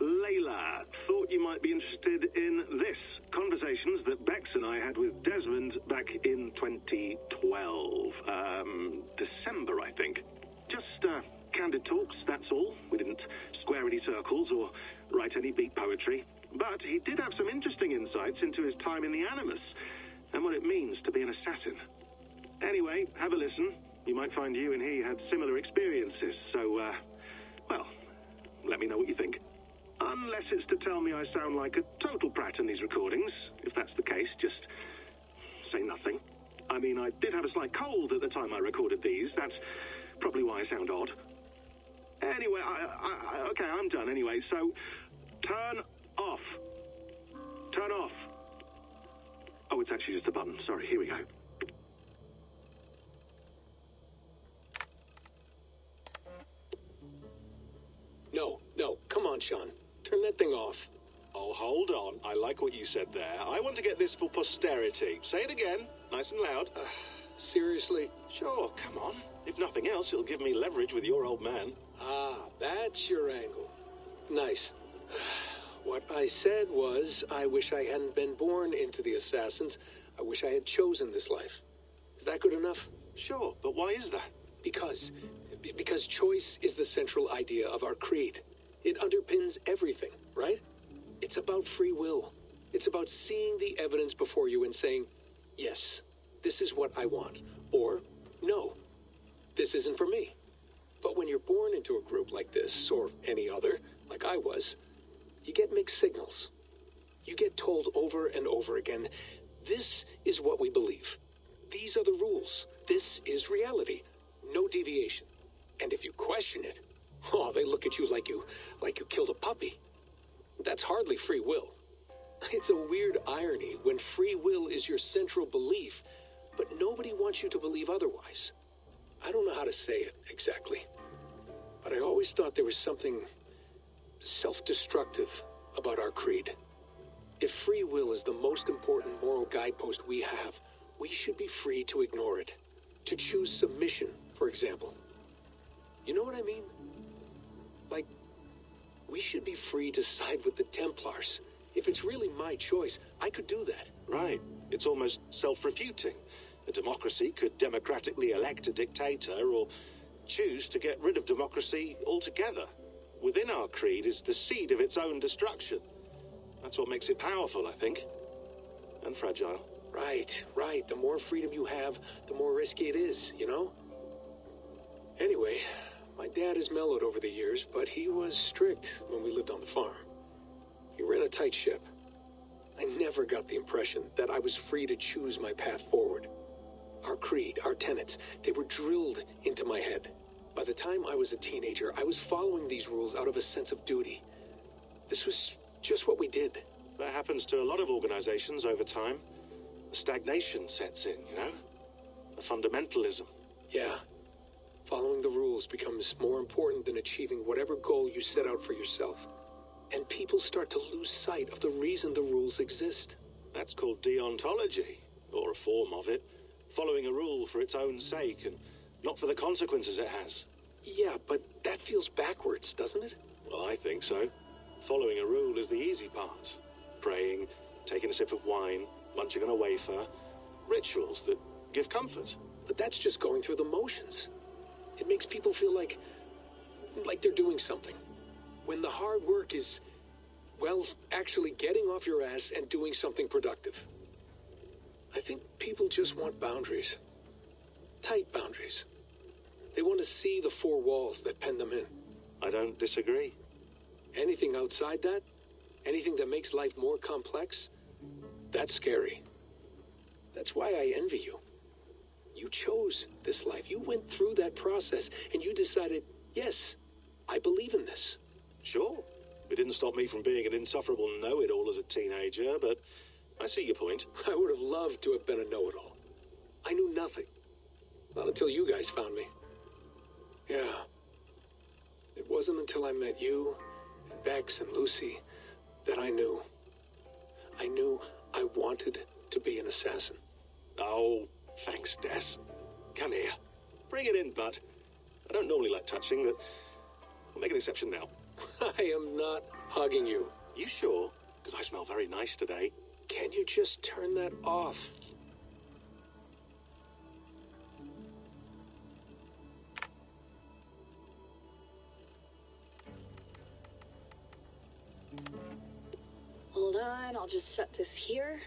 Layla, thought you might be interested in this. Conversations that Bex and I had with Desmond back in 2012. December, I think. Just candid talks, that's all. We didn't square any circles or write any beat poetry. But he did have some interesting insights into his time in the Animus and what it means to be an assassin. Anyway, have a listen. You might find you and he had similar experiences, so, well, let me know what you think. Unless it's to tell me I sound like a total brat in these recordings. If that's the case, just say nothing. I mean, I did have a slight cold at the time I recorded these. That's probably why I sound odd. Anyway, okay, I'm done anyway, so turn off. Turn off. Oh, it's actually just a button. Sorry, here we go. No, come on, Sean. Turn that thing off. Oh, hold on. I like what you said there. I want to get this for posterity. Say it again, nice and loud. Seriously? Sure, come on. If nothing else, it'll give me leverage with your old man. Ah, that's your angle. Nice. What I said was, I wish I hadn't been born into the Assassins. I wish I had chosen this life. Is that good enough? Sure, but why is that? Because choice is the central idea of our creed. It underpins everything, right? It's about free will. It's about seeing the evidence before you and saying, yes, this is what I want. Or, no, this isn't for me. But when you're born into a group like this, or any other, like I was, you get mixed signals. You get told over and over again, this is what we believe. These are the rules. This is reality. No deviation. And if you question it, oh, they look at you like you killed a puppy. That's hardly free will. It's a weird irony when free will is your central belief, but nobody wants you to believe otherwise. I don't know how to say it exactly, but I always thought there was something self-destructive about our creed. If free will is the most important moral guidepost we have, we should be free to ignore it. To choose submission, for example. You know what I mean? Like, we should be free to side with the Templars. If it's really my choice, I could do that. Right. It's almost self-refuting. A democracy could democratically elect a dictator or choose to get rid of democracy altogether. Within our creed is the seed of its own destruction. That's what makes it powerful, I think. And fragile. Right. The more freedom you have, the more risky it is, you know? Anyway, my dad has mellowed over the years, but he was strict when we lived on the farm. He ran a tight ship. I never got the impression that I was free to choose my path forward. Our creed, our tenets, they were drilled into my head. By the time I was a teenager, I was following these rules out of a sense of duty. This was just what we did. That happens to a lot of organizations over time. Stagnation sets in, you know? A fundamentalism. Yeah. Following the rules becomes more important than achieving whatever goal you set out for yourself. And people start to lose sight of the reason the rules exist. That's called deontology, or a form of it. Following a rule for its own sake, and not for the consequences it has. Yeah, but that feels backwards, doesn't it? Well, I think so. Following a rule is the easy part. Praying, taking a sip of wine, munching on a wafer. Rituals that give comfort. But that's just going through the motions. It makes people feel like they're doing something. When the hard work is, well, actually getting off your ass and doing something productive. I think people just want boundaries. Tight boundaries. They want to see the four walls that pen them in. I don't disagree. Anything outside that, anything that makes life more complex, that's scary. That's why I envy you. You chose this life. You went through that process, and you decided, yes, I believe in this. Sure. It didn't stop me from being an insufferable know-it-all as a teenager, but I see your point. I would have loved to have been a know-it-all. I knew nothing. Not until you guys found me. Yeah. It wasn't until I met you, and Bex and Lucy, that I knew. I knew I wanted to be an assassin. Oh, thanks, Des. Come here. Bring it in, bud. I don't normally like touching, but we'll make an exception now. I am not hugging you. You sure? Because I smell very nice today. Can you just turn that off? Hold on, I'll just set this here.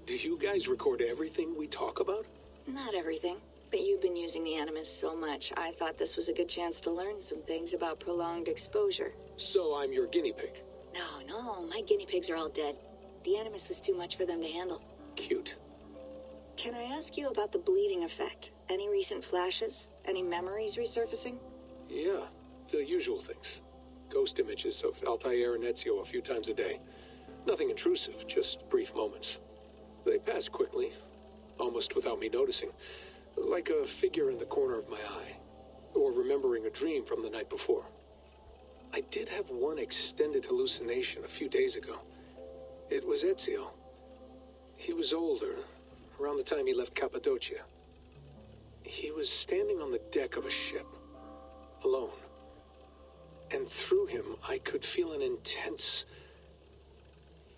Do you guys record everything we talk about? Not everything, but you've been using the Animus so much, I thought this was a good chance to learn some things about prolonged exposure. So I'm your guinea pig? No, my guinea pigs are all dead. The Animus was too much for them to handle. Cute. Can I ask you about the bleeding effect? Any recent flashes? Any memories resurfacing? Yeah, the usual things. Ghost images of Altair and Ezio a few times a day. Nothing intrusive, just brief moments. They pass quickly, almost without me noticing. Like a figure in the corner of my eye. Or remembering a dream from the night before. I did have one extended hallucination a few days ago. It was Ezio. He was older, around the time he left Cappadocia. He was standing on the deck of a ship, alone. And through him, I could feel an intense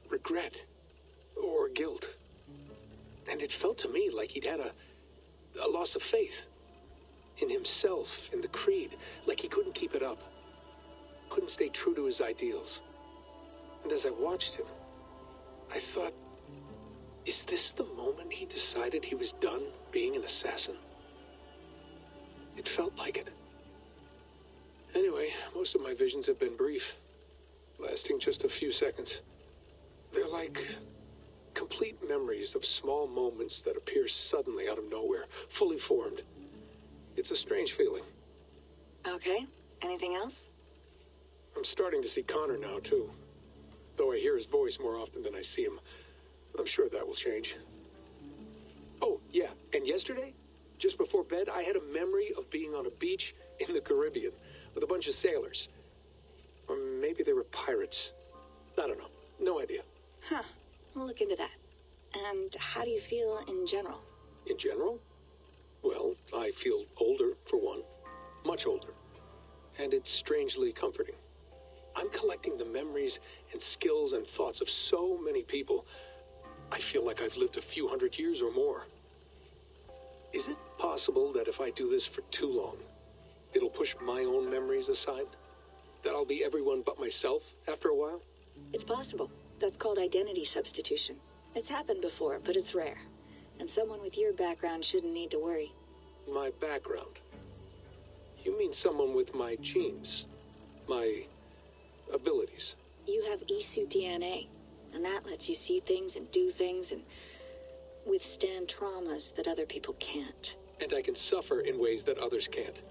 regret or guilt. And it felt to me like he'd had a loss of faith in himself, in the creed, like he couldn't keep it up, couldn't stay true to his ideals. And as I watched him, I thought, is this the moment he decided he was done being an assassin? It felt like it. Anyway, most of my visions have been brief, lasting just a few seconds. They're like complete memories of small moments that appear suddenly out of nowhere, fully formed. It's a strange feeling. Okay, anything else? I'm starting to see Connor now, too. Though I hear his voice more often than I see him. I'm sure that will change. Oh, yeah, and yesterday, just before bed, I had a memory of being on a beach in the Caribbean with a bunch of sailors. Or maybe they were pirates. I don't know. No idea. Huh. We'll look into that. And how do you feel in general? In general? Well, I feel older, for one. Much older. And it's strangely comforting. I'm collecting the memories and skills and thoughts of so many people. I feel like I've lived a few hundred years or more. Is it possible that if I do this for too long, it'll push my own memories aside? That I'll be everyone but myself after a while? It's possible. That's called identity substitution. It's happened before, but it's rare. And someone with your background shouldn't need to worry. My background? You mean someone with my genes? My abilities? You have Isu DNA, And that lets you see things and do things and withstand traumas that other people can't. And I can suffer in ways that others can't.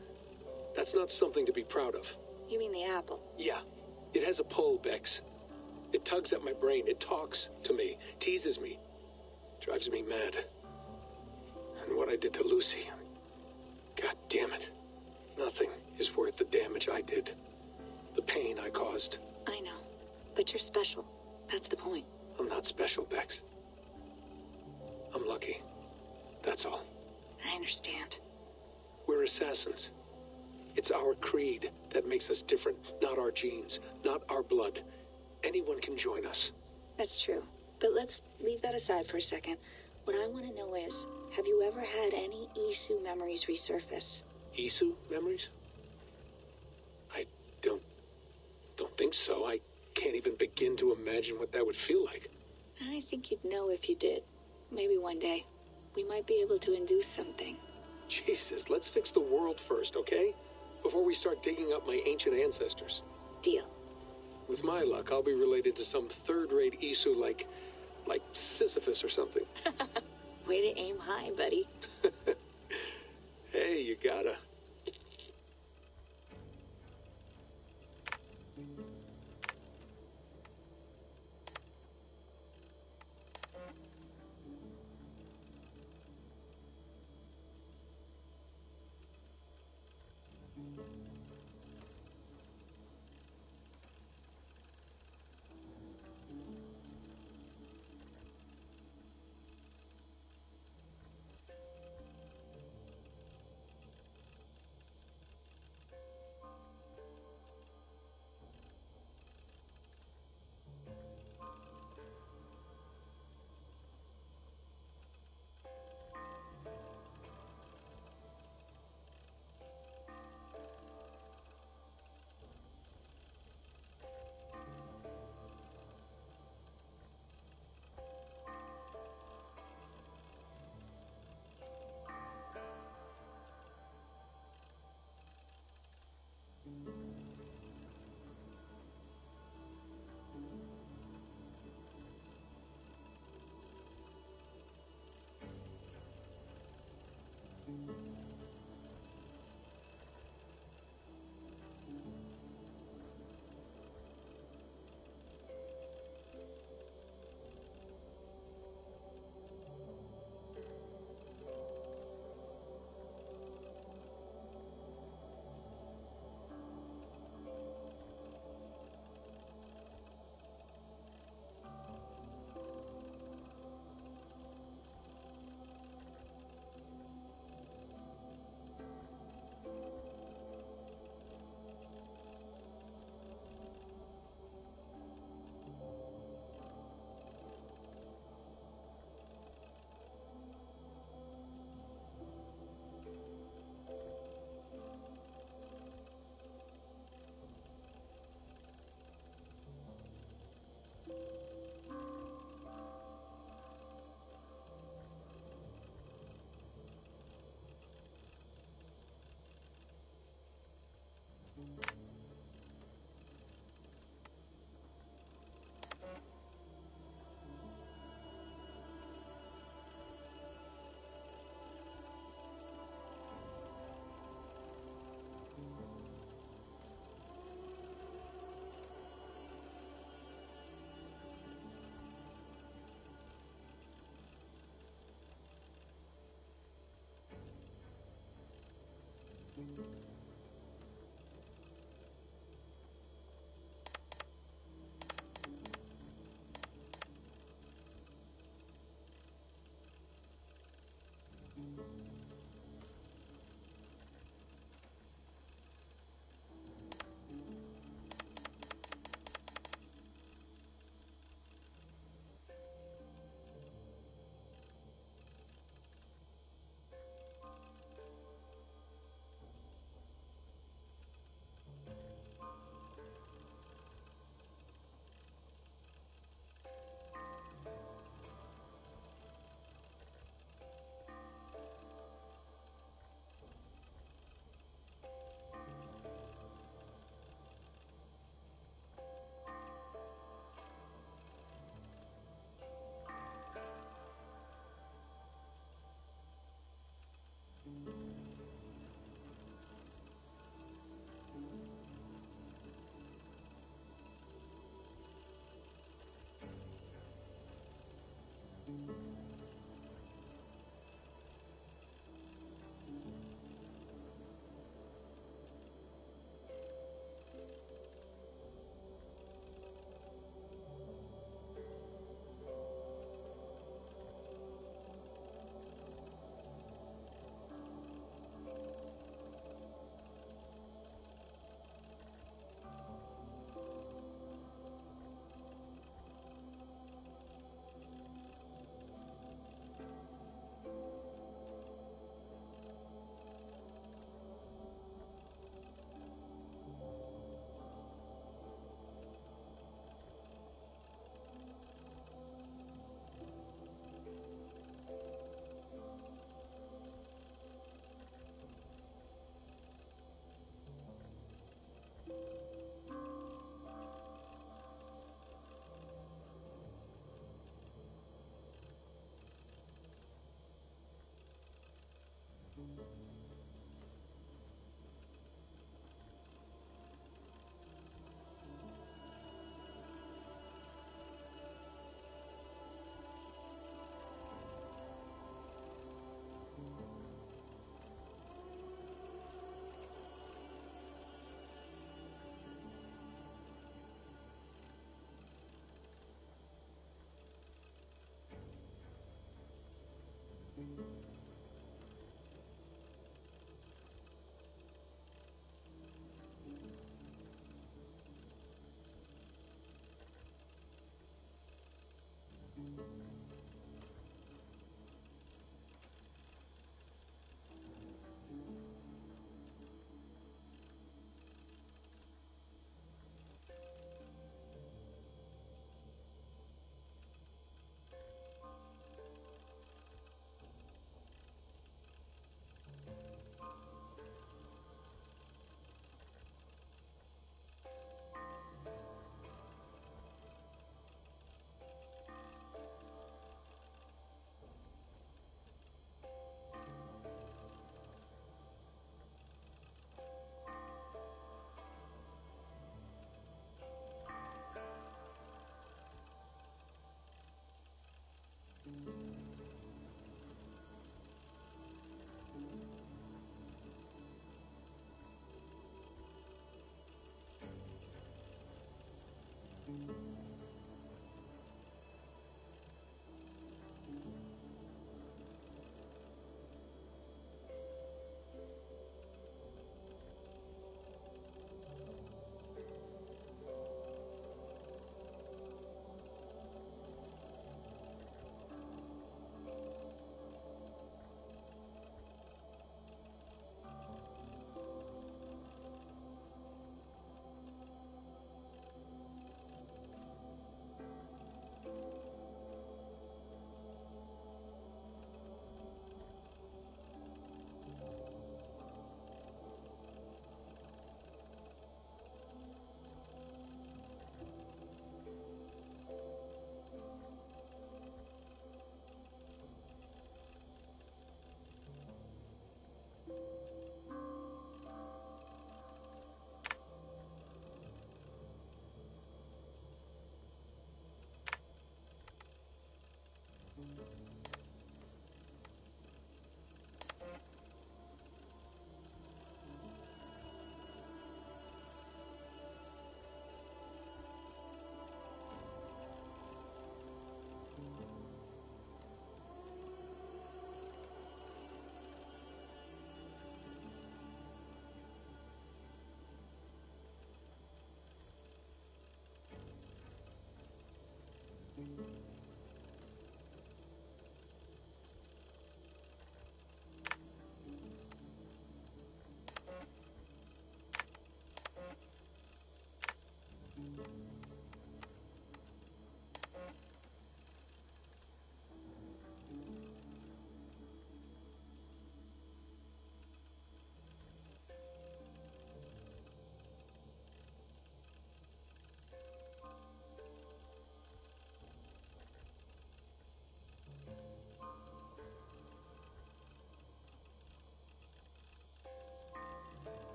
That's not something to be proud of. You mean the apple? Yeah. It has a pull, Bex. It tugs at my brain. It talks to me. Teases me. Drives me mad. And what I did to Lucy... God damn it. Nothing is worth the damage I did. The pain I caused. I know. But you're special. That's the point. I'm not special, Bex. I'm lucky. That's all. I understand. We're assassins. It's our creed that makes us different, not our genes, not our blood. Anyone can join us. That's true. But let's leave that aside for a second. What I want to know is, have you ever had any Isu memories resurface? Isu memories? I don't think so. I can't even begin to imagine what that would feel like. I think you'd know if you did. Maybe one day. We might be able to induce something. Jesus, let's fix the world first, okay? Before we start digging up my ancient ancestors. Deal. With my luck, I'll be related to some third-rate Isu like Sisyphus or something. Way to aim high, buddy. Hey, you gotta.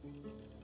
Mm-hmm.